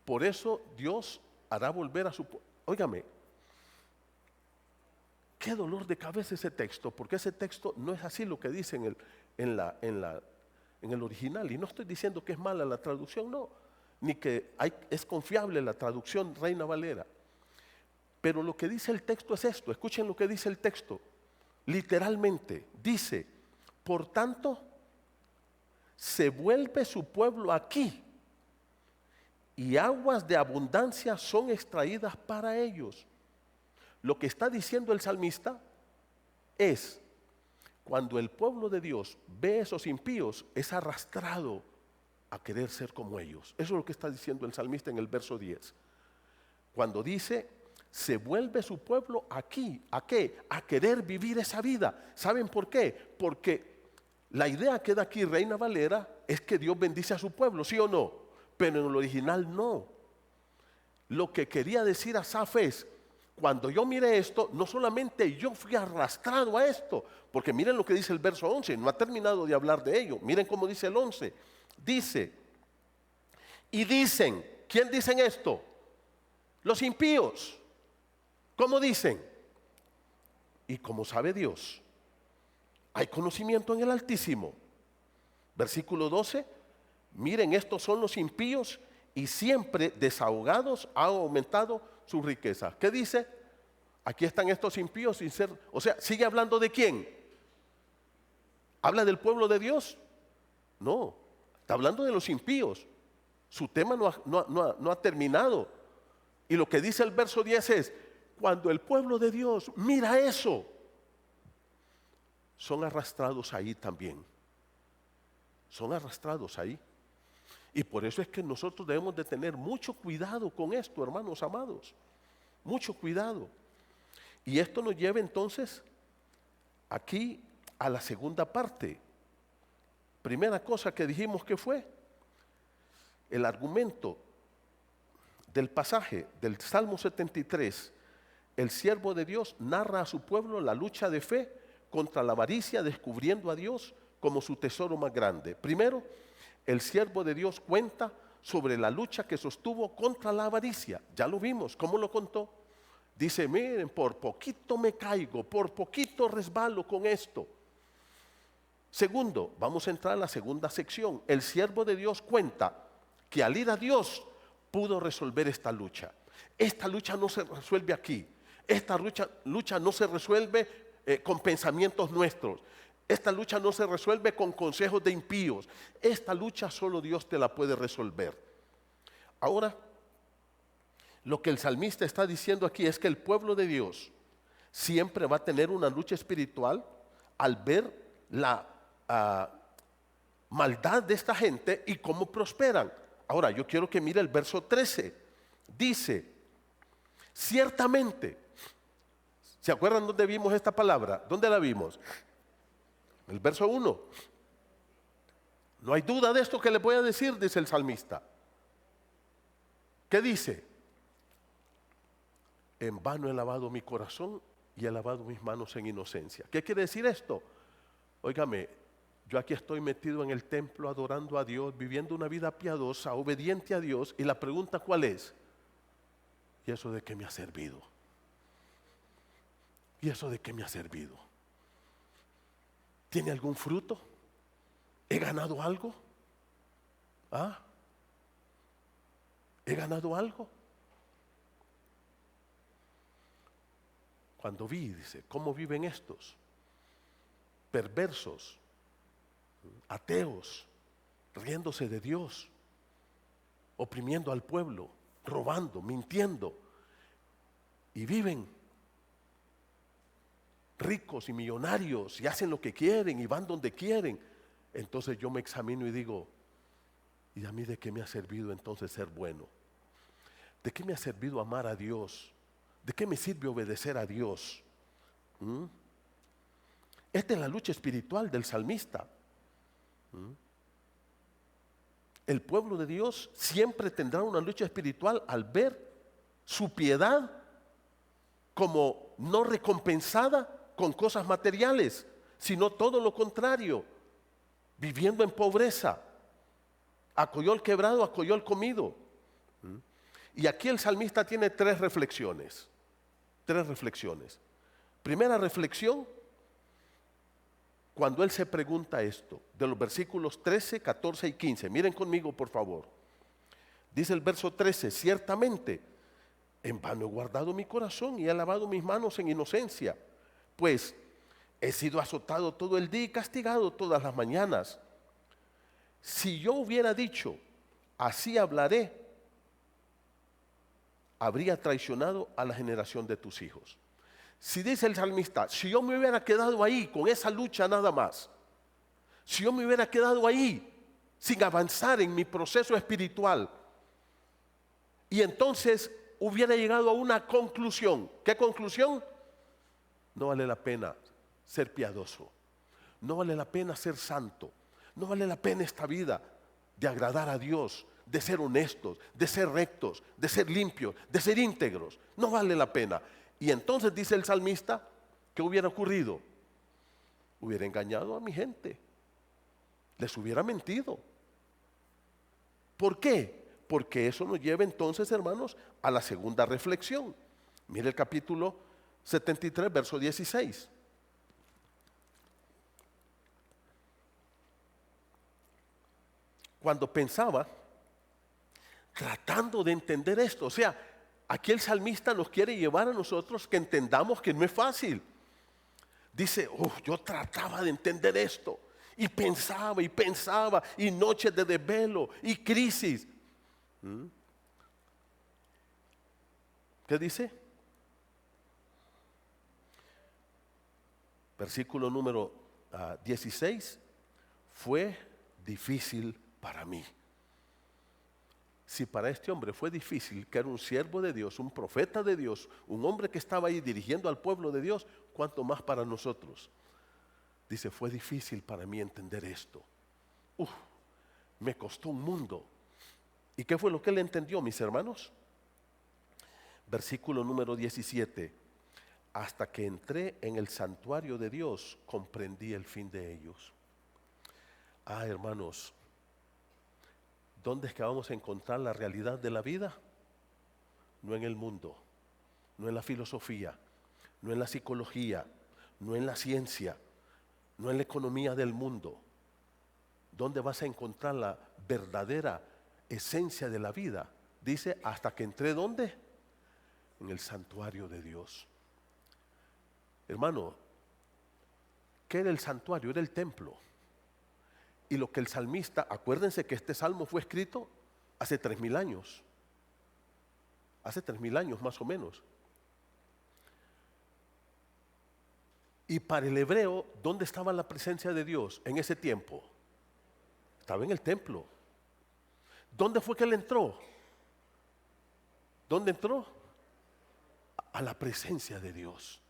Por eso Dios hará volver a su... Óigame, qué dolor de cabeza ese texto, porque ese texto no es así lo que dice en el original. Y no estoy diciendo que es mala la traducción, no. Ni que es confiable la traducción Reina Valera. Pero lo que dice el texto es esto. Escuchen lo que dice el texto. Literalmente dice, por tanto, se vuelve su pueblo aquí y aguas de abundancia son extraídas para ellos. Lo que está diciendo el salmista es, cuando el pueblo de Dios ve a esos impíos, es arrastrado a querer ser como ellos. Eso es lo que está diciendo el salmista en el verso 10. Cuando dice, se vuelve su pueblo aquí. ¿A qué? A querer vivir esa vida. ¿Saben por qué? Porque la idea que da aquí Reina Valera es que Dios bendice a su pueblo, ¿sí o no? Pero en el original no. Lo que quería decir Asaf es, cuando yo miré esto, no solamente yo fui arrastrado a esto, porque miren lo que dice el verso 11, no ha terminado de hablar de ello. Miren cómo dice el 11. Dice, y dicen, ¿quién dicen esto? Los impíos. ¿Cómo dicen? Y como sabe Dios, hay conocimiento en el Altísimo. Versículo 12, miren, estos son los impíos y siempre desahogados han aumentado sus riquezas. ¿Qué dice? Aquí están estos impíos sin ser, o sea, sigue hablando de quién. ¿Habla del pueblo de Dios? No, está hablando de los impíos. Su tema no ha terminado. Y lo que dice el verso 10 es, cuando el pueblo de Dios mira eso, son arrastrados ahí también. Son arrastrados ahí. Y por eso es que nosotros debemos de tener mucho cuidado con esto, hermanos amados. Mucho cuidado. Y esto nos lleva entonces aquí a la segunda parte. Primera cosa que dijimos que fue el argumento del pasaje del Salmo 73. El siervo de Dios narra a su pueblo la lucha de fe contra la avaricia, descubriendo a Dios como su tesoro más grande. Primero, el siervo de Dios cuenta sobre la lucha que sostuvo contra la avaricia. Ya lo vimos, ¿cómo lo contó? Dice, miren, por poquito me caigo, por poquito resbalo con esto. Segundo, vamos a entrar en la segunda sección. El siervo de Dios cuenta que al ir a Dios pudo resolver esta lucha. Esta lucha no se resuelve aquí. Esta lucha no se resuelve con pensamientos nuestros. Esta lucha no se resuelve con consejos de impíos. Esta lucha solo Dios te la puede resolver. Ahora, lo que el salmista está diciendo aquí es que el pueblo de Dios siempre va a tener una lucha espiritual al ver la maldad de esta gente y cómo prosperan. Ahora, yo quiero que mire el verso 13. Dice, ciertamente, ¿se acuerdan dónde vimos esta palabra? ¿Dónde la vimos? El verso 1. No hay duda de esto que les voy a decir, dice el salmista. ¿Qué dice? En vano he lavado mi corazón y he lavado mis manos en inocencia. ¿Qué quiere decir esto? Óigame, yo aquí estoy metido en el templo adorando a Dios, viviendo una vida piadosa, obediente a Dios, y la pregunta ¿cuál es? ¿Y eso de qué me ha servido? ¿Y eso de qué me ha servido? ¿Tiene algún fruto? ¿He ganado algo? ¿Ah? ¿He ganado algo? Cuando vi, dice, ¿cómo viven estos? Perversos, ateos, riéndose de Dios, oprimiendo al pueblo, robando, mintiendo, y viven ricos y millonarios y hacen lo que quieren y van donde quieren. Entonces yo me examino y digo, ¿y a mí de qué me ha servido entonces ser bueno? ¿De qué me ha servido amar a Dios? ¿De qué me sirve obedecer a Dios? Esta es la lucha espiritual del salmista. El pueblo de Dios siempre tendrá una lucha espiritual al ver su piedad como no recompensada con cosas materiales, sino todo lo contrario, viviendo en pobreza, a coyol quebrado, a coyol comido. Y aquí el salmista tiene tres reflexiones. Primera reflexión, cuando él se pregunta esto, de los versículos 13, 14 y 15. Miren conmigo, por favor. Dice el verso 13, ciertamente, en vano he guardado mi corazón y he lavado mis manos en inocencia, pues he sido azotado todo el día y castigado todas las mañanas. Si yo hubiera dicho, así hablaré, habría traicionado a la generación de tus hijos. Si dice el salmista, si yo me hubiera quedado ahí con esa lucha nada más, si yo me hubiera quedado ahí sin avanzar en mi proceso espiritual, y entonces hubiera llegado a una conclusión. ¿Qué conclusión? No vale la pena ser piadoso, no vale la pena ser santo, no vale la pena esta vida de agradar a Dios, de ser honestos, de ser rectos, de ser limpios, de ser íntegros. No vale la pena. Y entonces dice el salmista, ¿qué hubiera ocurrido? Hubiera engañado a mi gente, les hubiera mentido. ¿Por qué? Porque eso nos lleva entonces, hermanos, a la segunda reflexión. Mire el capítulo 73, verso 16. Cuando pensaba tratando de entender esto. O sea, aquí el salmista nos quiere llevar a nosotros que entendamos que no es fácil. Dice, yo trataba de entender esto. Y pensaba, y noches de desvelo, y crisis. ¿Qué dice? Versículo número 16. Fue difícil para mí. Si para este hombre fue difícil, que era un siervo de Dios, un profeta de Dios, un hombre que estaba ahí dirigiendo al pueblo de Dios, ¿cuánto más para nosotros? Dice, fue difícil para mí entender esto. Me costó un mundo. ¿Y qué fue lo que él entendió, mis hermanos? Versículo número 17. Hasta que entré en el santuario de Dios, comprendí el fin de ellos. Hermanos, ¿dónde es que vamos a encontrar la realidad de la vida? No en el mundo, no en la filosofía, no en la psicología, no en la ciencia, no en la economía del mundo. ¿Dónde vas a encontrar la verdadera esencia de la vida? Dice, hasta que entré, ¿dónde? En el santuario de Dios. Hermano, ¿qué era el santuario? Era el templo. Y lo que el salmista, acuérdense que este salmo fue escrito hace 3000 años. Hace 3000 años más o menos. Y para el hebreo, ¿dónde estaba la presencia de Dios en ese tiempo? Estaba en el templo. ¿Dónde fue que él entró? ¿Dónde entró? A la presencia de Dios.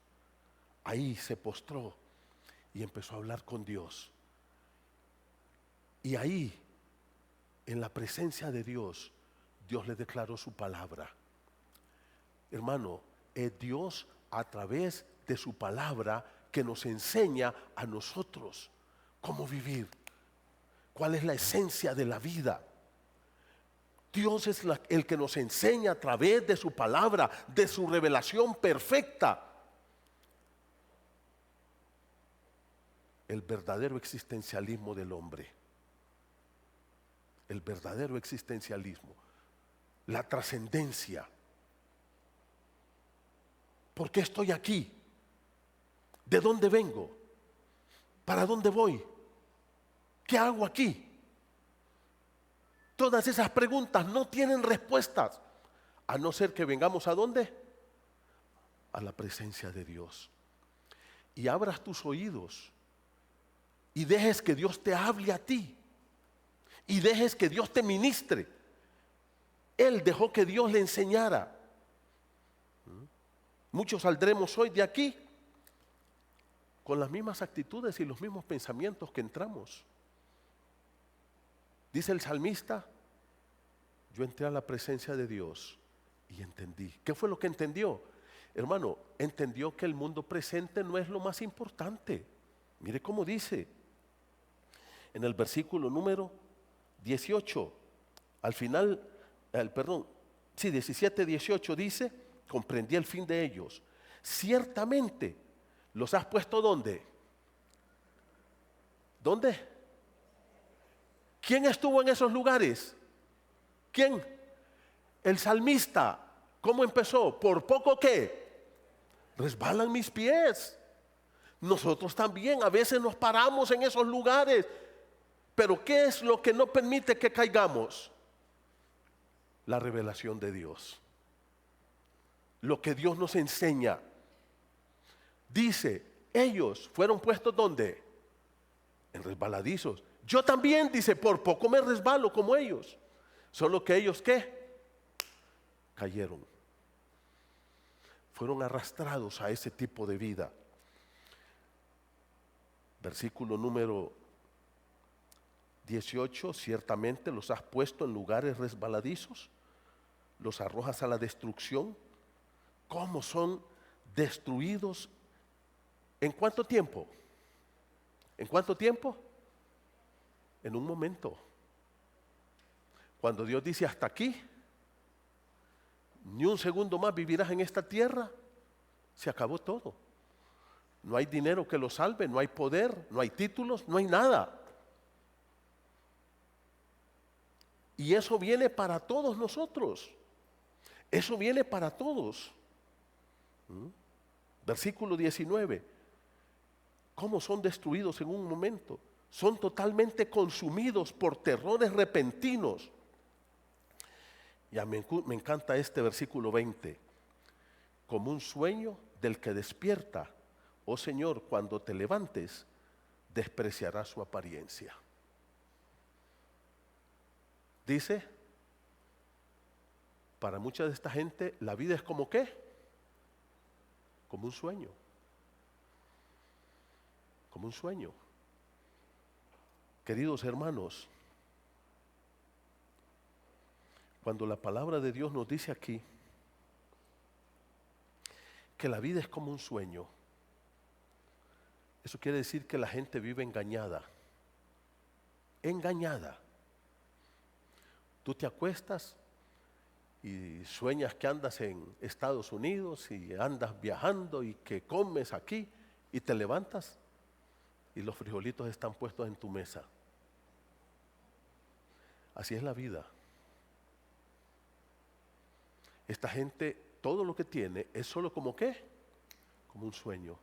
Ahí se postró y empezó a hablar con Dios. Y ahí, en la presencia de Dios, Dios le declaró su palabra. Hermano, es Dios a través de su palabra que nos enseña a nosotros cómo vivir, cuál es la esencia de la vida. Dios es el que nos enseña a través de su palabra, de su revelación perfecta, el verdadero existencialismo del hombre. El verdadero existencialismo, la trascendencia. ¿Por qué estoy aquí? ¿De dónde vengo? ¿Para dónde voy? ¿Qué hago aquí? Todas esas preguntas no tienen respuestas, a no ser que vengamos ¿a dónde? A la presencia de Dios. Y abras tus oídos y dejes que Dios te hable a ti. Y dejes que Dios te ministre. Él dejó que Dios le enseñara. Muchos saldremos hoy de aquí con las mismas actitudes y los mismos pensamientos que entramos. Dice el salmista, yo entré a la presencia de Dios y entendí. ¿Qué fue lo que entendió? Hermano, entendió que el mundo presente no es lo más importante. Mire cómo dice en el versículo número 18, al final, 17, 18 dice, comprendí el fin de ellos. Ciertamente, ¿los has puesto dónde? ¿Dónde? ¿Quién estuvo en esos lugares? ¿Quién? El salmista. ¿Cómo empezó? Por poco que resbalan mis pies. Nosotros también a veces nos paramos en esos lugares. Pero ¿qué es lo que no permite que caigamos? La revelación de Dios. Lo que Dios nos enseña. Dice, ellos fueron puestos ¿dónde? En resbaladizos. Yo también, dice, por poco me resbalo como ellos. Solo que ellos, ¿qué? Cayeron. Fueron arrastrados a ese tipo de vida. Versículo número 18, ciertamente los has puesto en lugares resbaladizos, los arrojas a la destrucción. ¿Cómo son destruidos? ¿En cuánto tiempo? ¿En cuánto tiempo? En un momento. Cuando Dios dice hasta aquí, ni un segundo más vivirás en esta tierra, se acabó todo. No hay dinero que lo salve, no hay poder, no hay títulos, no hay nada. Y eso viene para todos nosotros. Eso viene para todos. Versículo 19. ¿Cómo son destruidos en un momento? Son totalmente consumidos por terrores repentinos. Ya me encanta este versículo 20. Como un sueño del que despierta, oh Señor, cuando te levantes, despreciarás su apariencia. Dice, para mucha de esta gente, la vida es como ¿qué? Como un sueño. Como un sueño. Queridos hermanos, cuando la palabra de Dios nos dice aquí que la vida es como un sueño, eso quiere decir que la gente vive engañada. Engañada. Tú te acuestas y sueñas que andas en Estados Unidos y andas viajando y que comes aquí y te levantas y los frijolitos están puestos en tu mesa. Así es la vida. Esta gente, todo lo que tiene es solo como ¿qué? Como un sueño.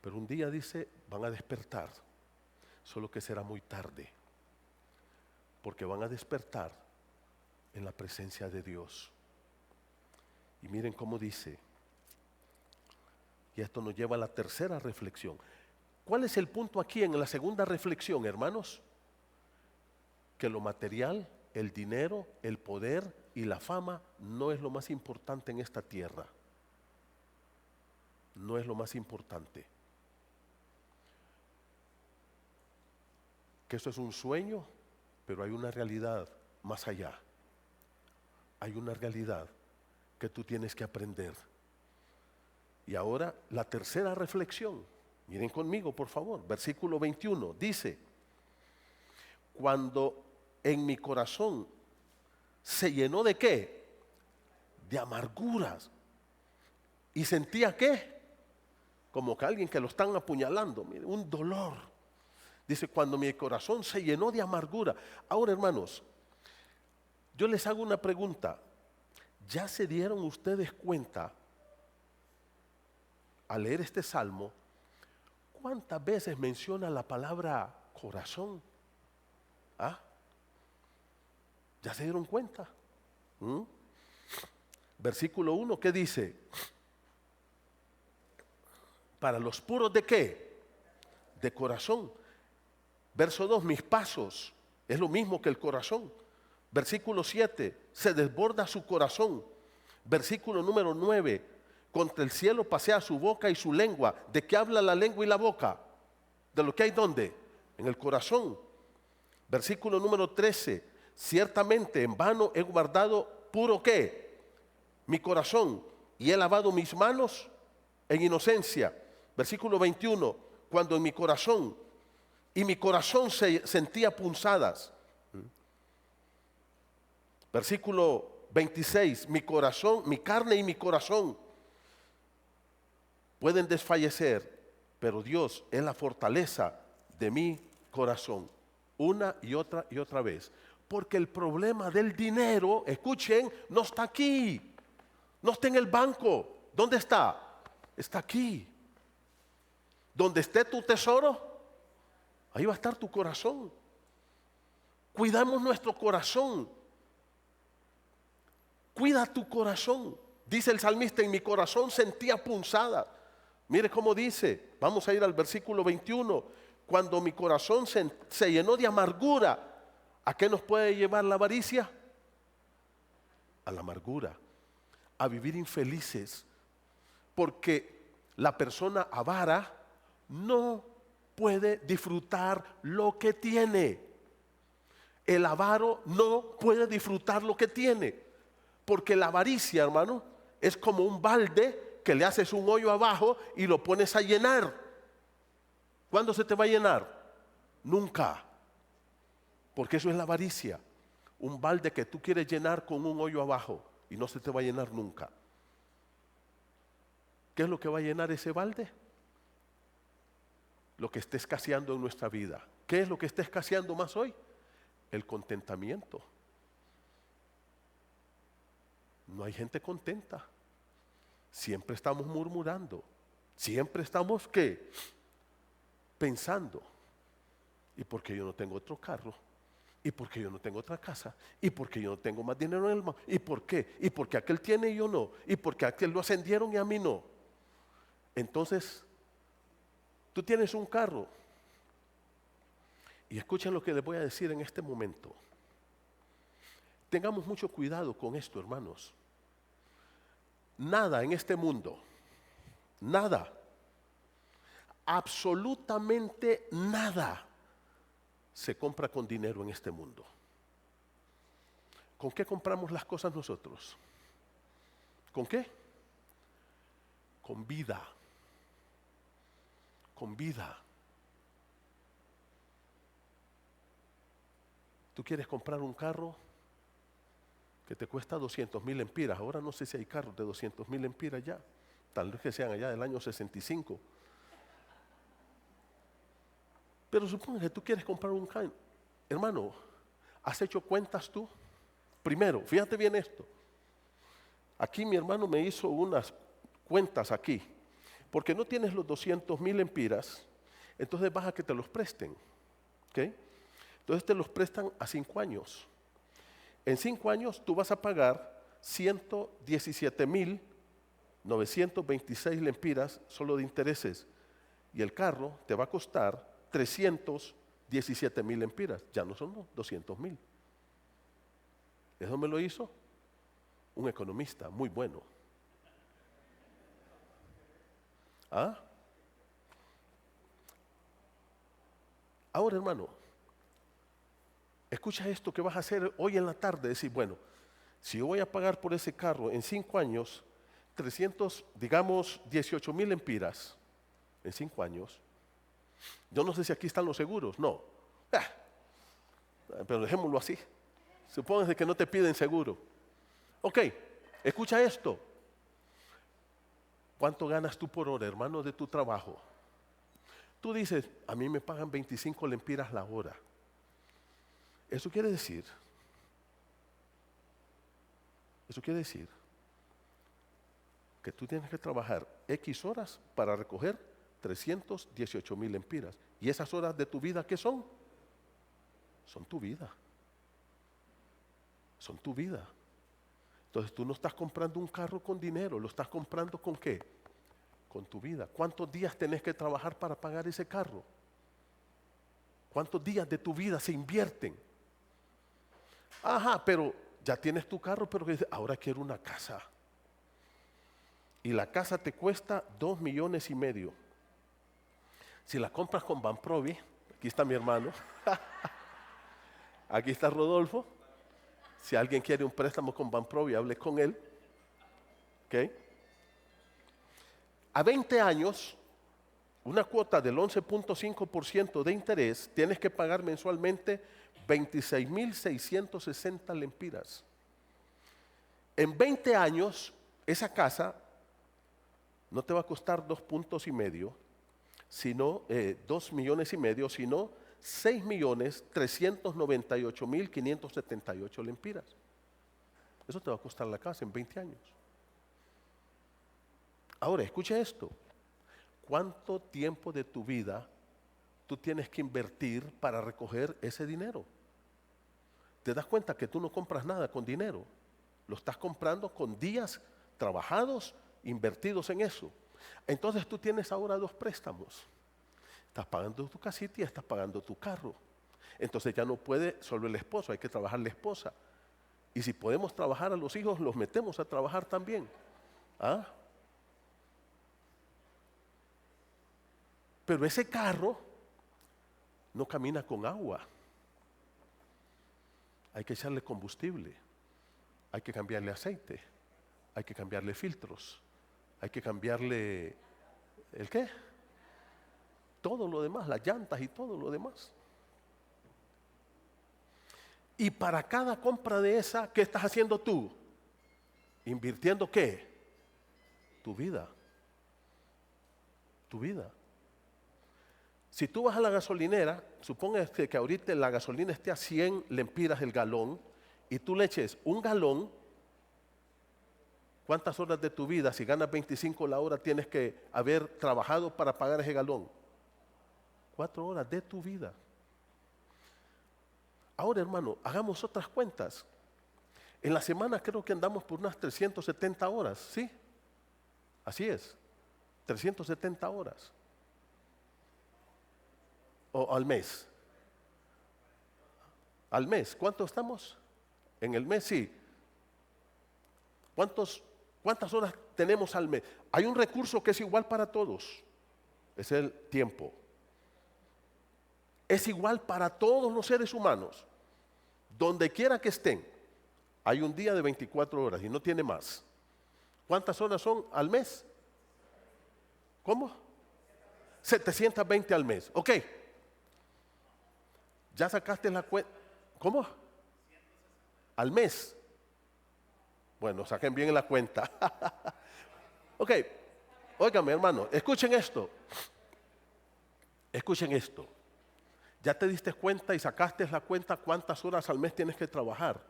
Pero un día dice, van a despertar, solo que será muy tarde, porque van a despertar en la presencia de Dios. Y miren cómo dice, y esto nos lleva a la tercera reflexión. ¿Cuál es el punto aquí en la segunda reflexión, hermanos? Que lo material, el dinero, el poder y la fama no es lo más importante en esta tierra. No es lo más importante. Que eso es un sueño, pero hay una realidad más allá. Hay una realidad que tú tienes que aprender. Y ahora la tercera reflexión. Miren conmigo, por favor. Versículo 21 dice, cuando en mi corazón se llenó ¿de qué? De amarguras. Y sentía ¿qué? Como que alguien que lo están apuñalando. Miren, un dolor. Dice, cuando mi corazón se llenó de amargura. Ahora, hermanos, yo les hago una pregunta. ¿Ya se dieron ustedes cuenta al leer este salmo cuántas veces menciona la palabra corazón? ¿Ah? ¿Ya se dieron cuenta? Versículo 1, ¿qué dice? Para los puros ¿de qué? De corazón. Verso 2, mis pasos, es lo mismo que el corazón. Versículo 7, se desborda su corazón. Versículo número 9, contra el cielo pasea su boca y su lengua. ¿De qué habla la lengua y la boca? De lo que hay ¿dónde? En el corazón. Versículo número 13, ciertamente en vano he guardado puro ¿qué? Mi corazón, y he lavado mis manos en inocencia. Versículo 21, cuando en mi corazón, y mi corazón se sentía punzadas. Versículo 26, mi corazón, mi carne y mi corazón pueden desfallecer, pero Dios es la fortaleza de mi corazón. Una y otra vez. Porque el problema del dinero, escuchen, no está aquí. No está en el banco. ¿Dónde está? Está aquí. Donde esté tu tesoro, ahí va a estar tu corazón. Cuidamos nuestro corazón. Cuida tu corazón. Dice el salmista, en mi corazón sentía punzada. Mire cómo dice, vamos a ir al versículo 21. Cuando mi corazón se llenó de amargura, ¿a qué nos puede llevar la avaricia? A la amargura, a vivir infelices. Porque la persona avara no puede disfrutar lo que tiene. El avaro no puede disfrutar lo que tiene. Porque la avaricia, hermano, es como un balde que le haces un hoyo abajo y lo pones a llenar. ¿Cuándo se te va a llenar? Nunca. Porque eso es la avaricia. Un balde que tú quieres llenar con un hoyo abajo y no se te va a llenar nunca. ¿Qué es lo que va a llenar ese balde? Lo que esté escaseando en nuestra vida. ¿Qué es lo que está escaseando más hoy? el contentamiento. No hay gente contenta. Siempre estamos murmurando. Siempre estamos, ¿qué? Pensando. ¿Y por qué yo no tengo otro carro? ¿Y por qué yo no tengo otra casa? ¿Y por qué yo no tengo más dinero en el banco? ¿Y por qué? ¿Y por qué aquel tiene y yo no? ¿Y por qué aquel lo ascendieron y a mí no? Entonces, tú tienes un carro. Y escuchen lo que les voy a decir en este momento. Tengamos mucho cuidado con esto, hermanos. Nada en este mundo, nada, absolutamente nada se compra con dinero en este mundo. ¿Con qué compramos las cosas nosotros? ¿Con qué? Con vida. Con vida. ¿Tú quieres comprar un carro que te cuesta 200,000 lempiras? Ahora no sé si hay carros de 200,000 lempiras ya. Tal vez que sean allá del año 65. Pero supone que tú quieres comprar un carro. Hermano, ¿has hecho cuentas tú? Primero, fíjate bien esto. Aquí mi hermano me hizo unas cuentas aquí. Porque no tienes los 200,000 lempiras, entonces vas a que te los presten. ¿Ok? Entonces te los prestan a 5 años. En 5 años tú vas a pagar 117,926 lempiras solo de intereses. Y el carro te va a costar 317,000 lempiras. Ya no son 200,000. Eso me lo hizo un economista muy bueno. ¿Ah? Ahora, hermano, escucha esto que vas a hacer hoy en la tarde. Decir, bueno, si yo voy a pagar por ese carro en 5 años, 18,000 lempiras en 5 años. Yo no sé si aquí están los seguros, no. Pero dejémoslo así. Supóngase que no te piden seguro. Ok, escucha esto. ¿Cuánto ganas tú por hora, hermano, de tu trabajo? Tú dices, a mí me pagan 25 lempiras la hora. Eso quiere decir que tú tienes que trabajar X horas para recoger 318,000 lempiras. ¿Y esas horas de tu vida qué son? Son tu vida. Son tu vida. Entonces tú no estás comprando un carro con dinero, lo estás comprando ¿con qué? Con tu vida. ¿Cuántos días tenés que trabajar para pagar ese carro? ¿Cuántos días de tu vida se invierten? Ajá, pero ya tienes tu carro, pero ahora quiero una casa. Y la casa te cuesta 2,5 millones. Si la compras con Banprovi, aquí está mi hermano, aquí está Rodolfo. Si alguien quiere un préstamo con Banprovi, hable con él. ¿Ok? A 20 años, una cuota del 11.5% de interés, tienes que pagar mensualmente 26,660 lempiras. En 20 años, esa casa no te va a costar 2,5 millones, sino 2,5 millones, sino 6,398,578 lempiras. Eso te va a costar la casa en 20 años. Ahora, escucha esto. ¿Cuánto tiempo de tu vida tú tienes que invertir para recoger ese dinero? ¿Te das cuenta que tú no compras nada con dinero? Lo estás comprando con días trabajados, invertidos en eso. Entonces tú tienes ahora 2 préstamos. Estás pagando tu casita y estás pagando tu carro. Entonces ya no puede solo el esposo, hay que trabajar la esposa. Y si podemos trabajar a los hijos, los metemos a trabajar también. ¿Ah? Pero ese carro no camina con agua. Hay que echarle combustible, hay que cambiarle aceite, hay que cambiarle filtros, hay que cambiarle ¿el qué? Todo lo demás, las llantas y todo lo demás. Y para cada compra de esa, ¿qué estás haciendo tú? ¿Invirtiendo qué? Tu vida. Tu vida. Si tú vas a la gasolinera, suponga que ahorita la gasolina esté a 100 lempiras el galón y tú le eches un galón, ¿cuántas horas de tu vida, si ganas 25 la hora, tienes que haber trabajado para pagar ese galón? 4 horas de tu vida. Ahora, hermano, hagamos otras cuentas. En la semana creo que andamos por unas 370 horas, ¿sí? Así es, 370 horas. O al mes. Al mes, ¿cuánto estamos? En el mes, sí. ¿Cuántas horas tenemos al mes? Hay un recurso que es igual para todos. Es el tiempo. Es igual para todos los seres humanos. Donde quiera que estén. Hay un día de 24 horas y no tiene más. ¿Cuántas horas son al mes? ¿Cómo? 720 al mes. Ok. ¿Ya sacaste la cuenta? ¿Cómo? Al mes. Bueno, saquen bien la cuenta. Ok. Óigame, hermano, escuchen esto. Escuchen esto. ¿Ya te diste cuenta y sacaste la cuenta cuántas horas al mes tienes que trabajar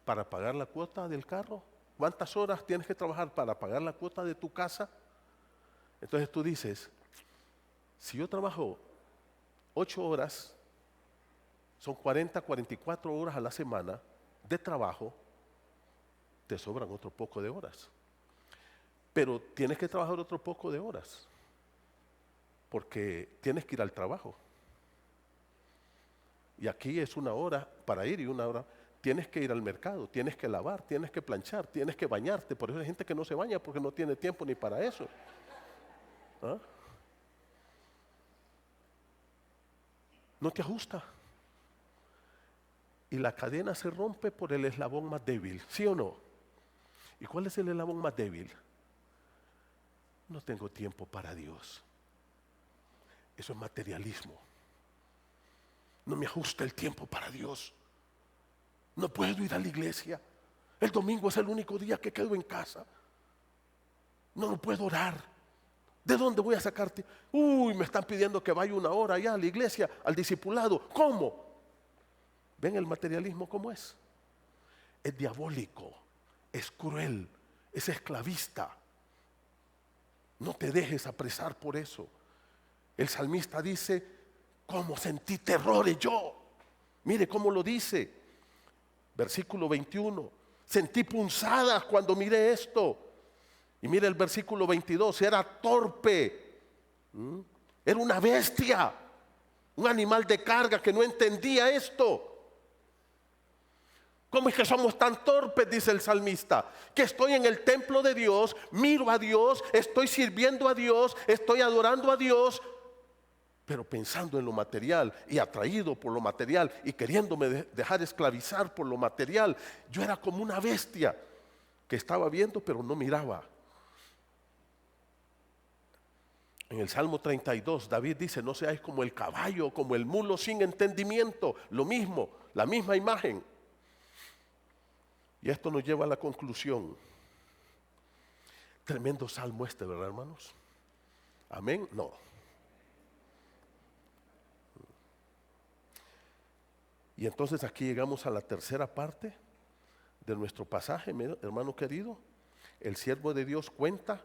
para pagar la cuota del carro? ¿Cuántas horas tienes que trabajar para pagar la cuota de tu casa? Entonces tú dices, si yo trabajo 8 horas, son 44 horas a la semana de trabajo, te sobran otro poco de horas. Pero tienes que trabajar otro poco de horas, porque tienes que ir al trabajo. Y aquí es 1 hora para ir y 1 hora. Tienes que ir al mercado, tienes que lavar, tienes que planchar, tienes que bañarte. Por eso hay gente que no se baña porque no tiene tiempo ni para eso. ¿Ah? No te ajusta. Y la cadena se rompe por el eslabón más débil, ¿sí o no? ¿Y cuál es el eslabón más débil? No tengo tiempo para Dios. Eso es materialismo. No me ajusta el tiempo para Dios. No puedo ir a la iglesia. El domingo es el único día que quedo en casa. No puedo orar. ¿De dónde voy a sacarte? Me están pidiendo que vaya 1 hora allá a la iglesia, al discipulado. ¿Cómo? ¿Ven el materialismo cómo es? Es diabólico, es cruel, es esclavista. No te dejes apresar por eso. El salmista dice, ¿cómo sentí terrores yo? Mire cómo lo dice. Versículo 21. Sentí punzadas cuando miré esto. Y mire el versículo 22. Era torpe. Era una bestia. Un animal de carga que no entendía esto. ¿Cómo es que somos tan torpes? Dice el salmista. Que estoy en el templo de Dios, miro a Dios, estoy sirviendo a Dios, estoy adorando a Dios, pero pensando en lo material y atraído por lo material y queriéndome dejar esclavizar por lo material. Yo era como una bestia que estaba viendo pero no miraba. En el Salmo 32, David dice, no seáis como el caballo, como el mulo sin entendimiento. Lo mismo, la misma imagen. Y esto nos lleva a la conclusión. Tremendo salmo este, ¿verdad, hermanos? Amén. No. Y entonces aquí llegamos a la tercera parte de nuestro pasaje, hermano querido. El siervo de Dios cuenta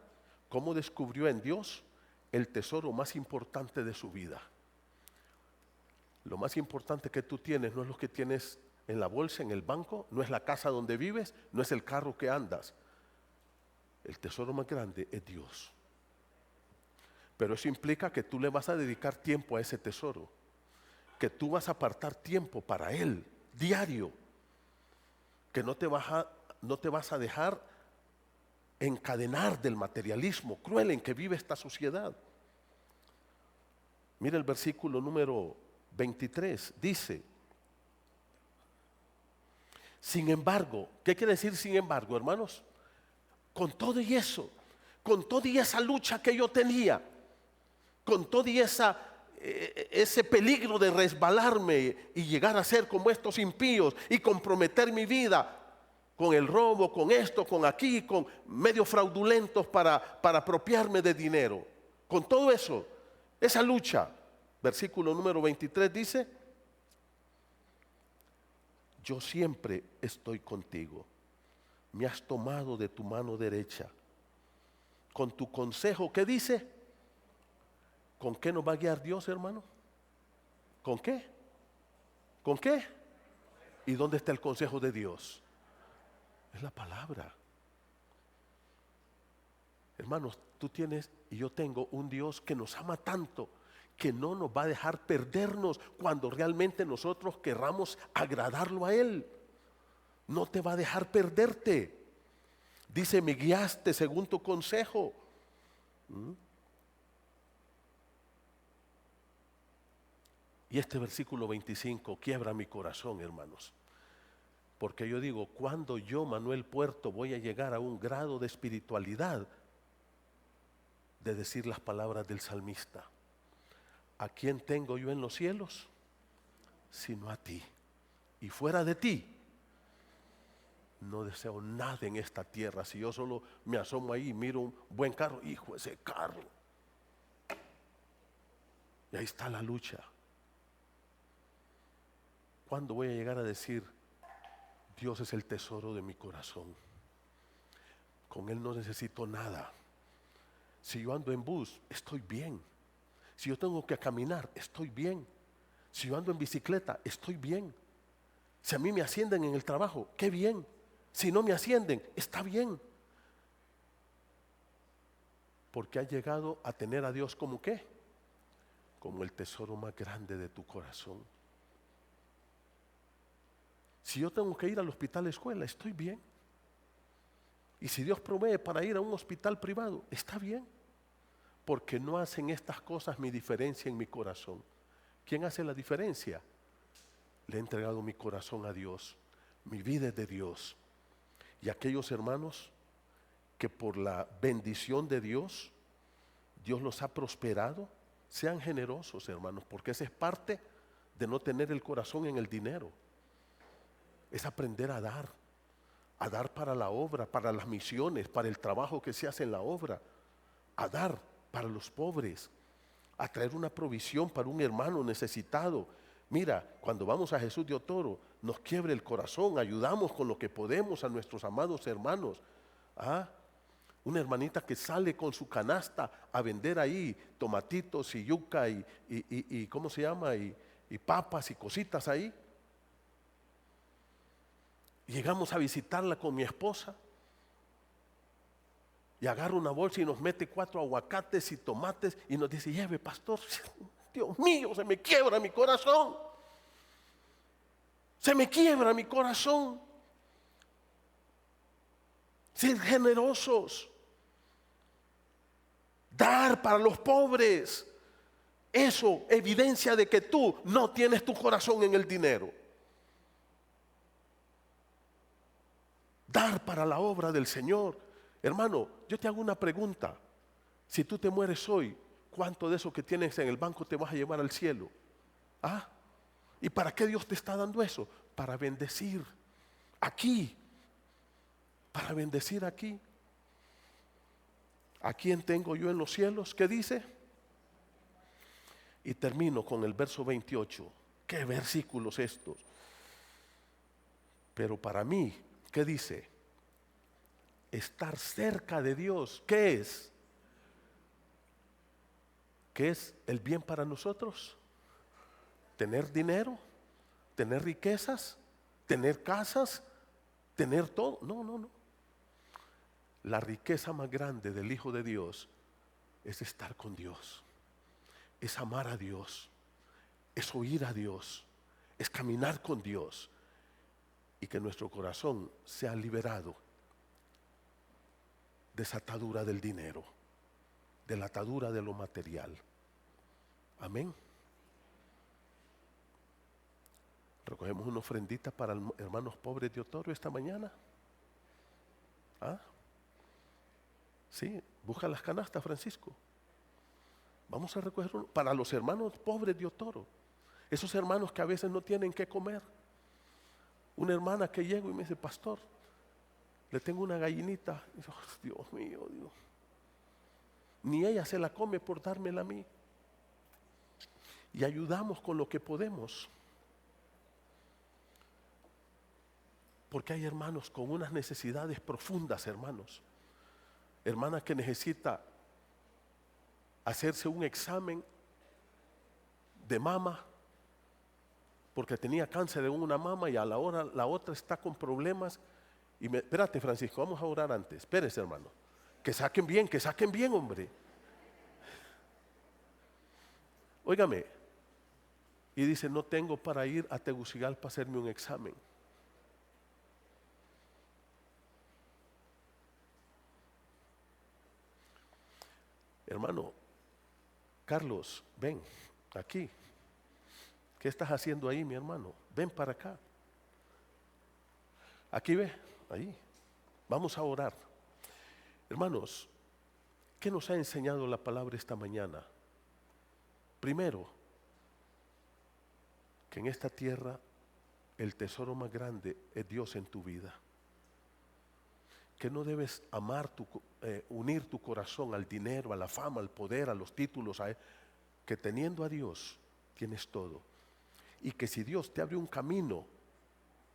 cómo descubrió en Dios el tesoro más importante de su vida. Lo más importante que tú tienes no es lo que tienes en la bolsa, en el banco, no es la casa donde vives, no es el carro que andas. El tesoro más grande es Dios. Pero eso implica que tú le vas a dedicar tiempo a ese tesoro, que tú vas a apartar tiempo para Él, diario, que no te vas a dejar encadenar del materialismo cruel en que vive esta sociedad. Mira el versículo número 23, dice, sin embargo, ¿qué quiere decir sin embargo, hermanos? Con todo y eso, con toda y esa lucha que yo tenía, con todo y ese peligro de resbalarme y llegar a ser como estos impíos y comprometer mi vida con el robo, con esto, con aquí, con medios fraudulentos para apropiarme de dinero. Con todo eso, esa lucha, versículo número 23 dice: yo siempre estoy contigo, me has tomado de tu mano derecha, con tu consejo. ¿Qué dice? ¿Con qué nos va a guiar Dios, hermano? ¿Con qué? ¿Con qué? ¿Y dónde está el consejo de Dios? Es la palabra. Hermanos, tú tienes y yo tengo un Dios que nos ama tanto, que no nos va a dejar perdernos cuando realmente nosotros querramos agradarlo a Él. No te va a dejar perderte. Dice: me guiaste según tu consejo. Y este versículo 25 quiebra mi corazón, hermanos. Porque yo digo, cuando yo, Manuel Puerto, voy a llegar a un grado de espiritualidad de decir las palabras del salmista: ¿a quién tengo yo en los cielos? Sino a ti. Y fuera de ti, no deseo nada en esta tierra. Si yo solo me asomo ahí y miro un buen carro, hijo, ese carro. Y ahí está la lucha. ¿Cuándo voy a llegar a decir: Dios es el tesoro de mi corazón? Con Él no necesito nada. Si yo ando en bus, estoy bien. Si yo tengo que caminar, estoy bien. Si yo ando en bicicleta, estoy bien. Si a mí me ascienden en el trabajo, qué bien. Si no me ascienden, está bien. Porque has llegado a tener a Dios como ¿qué? Como el tesoro más grande de tu corazón. Si yo tengo que ir al hospital escuela, estoy bien. Y si Dios provee para ir a un hospital privado, está bien. Porque no hacen estas cosas mi diferencia en mi corazón. ¿Quién hace la diferencia? Le he entregado mi corazón a Dios. Mi vida es de Dios. Y aquellos hermanos que por la bendición de Dios, Dios los ha prosperado, sean generosos, hermanos, porque esa es parte de no tener el corazón en el dinero. Es aprender a dar para la obra, para las misiones, para el trabajo que se hace en la obra, a dar para los pobres, a traer una provisión para un hermano necesitado. Mira, cuando vamos a Jesús de Otoro, nos quiebre el corazón, ayudamos con lo que podemos a nuestros amados hermanos. Una hermanita que sale con su canasta a vender ahí tomatitos y yuca y ¿cómo se llama? Y papas y cositas ahí. Llegamos a visitarla con mi esposa y agarra una bolsa y nos mete 4 aguacates y tomates y nos dice: lleve, pastor. Dios mío, se me quiebra mi corazón. Se me quiebra mi corazón. Ser generosos. Dar para los pobres. Eso evidencia de que tú no tienes tu corazón en el dinero. Dar para la obra del Señor. Hermano, yo te hago una pregunta. Si tú te mueres hoy, ¿cuánto de eso que tienes en el banco te vas a llevar al cielo? ¿Y para qué Dios te está dando eso? Para bendecir aquí. Para bendecir aquí. ¿A quién tengo yo en los cielos? ¿Qué dice? Y termino con el verso 28. ¿Qué versículos estos? Pero para mí, ¿qué dice? Estar cerca de Dios. ¿Qué es? ¿Qué es el bien para nosotros? ¿Tener dinero? ¿Tener riquezas? ¿Tener casas? ¿Tener todo? No. La riqueza más grande del Hijo de Dios es estar con Dios. Es amar a Dios. Es oír a Dios. Es caminar con Dios. Y que nuestro corazón sea liberado de esa atadura del dinero, de la atadura de lo material. Amén. Recogemos una ofrendita para hermanos pobres de Otoro esta mañana. Sí, busca las canastas, Francisco. Vamos a recoger uno para los hermanos pobres de Otoro. Esos hermanos que a veces no tienen qué comer. Una hermana que llegó y me dice: pastor, le tengo una gallinita. Y yo, Dios mío, Dios. Ni ella se la come por dármela a mí. y ayudamos con lo que podemos. Porque hay hermanos con unas necesidades profundas, hermanos. Hermana que necesita hacerse un examen de mama porque tenía cáncer de una mama y a la hora la otra está con problemas. Espérate, Francisco, vamos a orar antes. Espérese, hermano. Que saquen bien, hombre. Óigame. Y dice, no tengo para ir a Tegucigalpa para hacerme un examen. Hermano, Carlos, ven aquí. ¿Qué estás haciendo ahí, mi hermano? Ven para acá. Aquí ve, ahí. Vamos a orar. Hermanos, ¿qué nos ha enseñado la palabra esta mañana? Primero, que en esta tierra el tesoro más grande es Dios en tu vida. Que no debes amar, unir tu corazón al dinero, a la fama, al poder, a los títulos, que teniendo a Dios tienes todo. Y que si Dios te abre un camino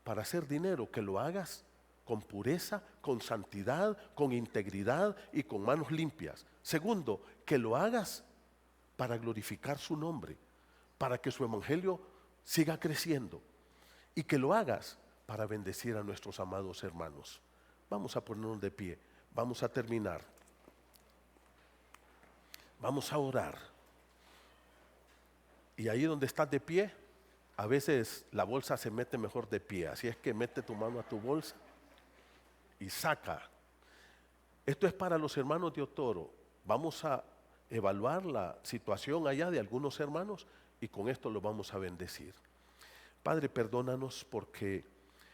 para hacer dinero, que lo hagas con pureza, con santidad, con integridad y con manos limpias. Segundo, que lo hagas para glorificar su nombre, para que su evangelio siga creciendo y que lo hagas para bendecir a nuestros amados hermanos. Vamos a ponernos de pie, vamos a terminar. Vamos a orar. Y ahí donde estás de pie, a veces la bolsa se mete mejor de pie, así es que mete tu mano a tu bolsa y saca. Esto es para los hermanos de Otoro. Vamos a evaluar la situación allá de algunos hermanos y con esto lo vamos a bendecir. Padre, perdónanos porque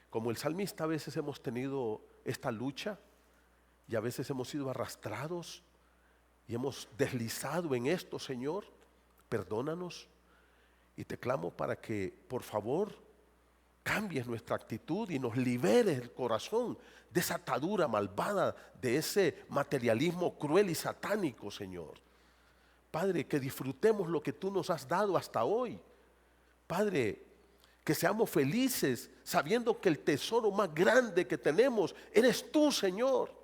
como el salmista a veces hemos tenido esta lucha y a veces hemos sido arrastrados y hemos deslizado en esto, Señor. Perdónanos. Y te clamo para que, por favor, cambies nuestra actitud y nos liberes el corazón de esa atadura malvada, de ese materialismo cruel y satánico, Señor. Padre, que disfrutemos lo que tú nos has dado hasta hoy. Padre, que seamos felices sabiendo que el tesoro más grande que tenemos eres tú, Señor.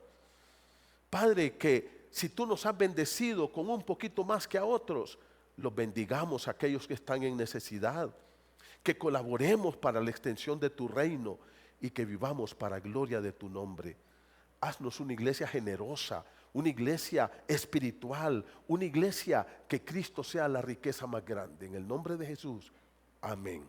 Padre, que si tú nos has bendecido con un poquito más que a otros, los bendigamos a aquellos que están en necesidad, que colaboremos para la extensión de tu reino y que vivamos para gloria de tu nombre. Haznos una iglesia generosa, una iglesia espiritual, una iglesia que Cristo sea la riqueza más grande. En el nombre de Jesús, amén.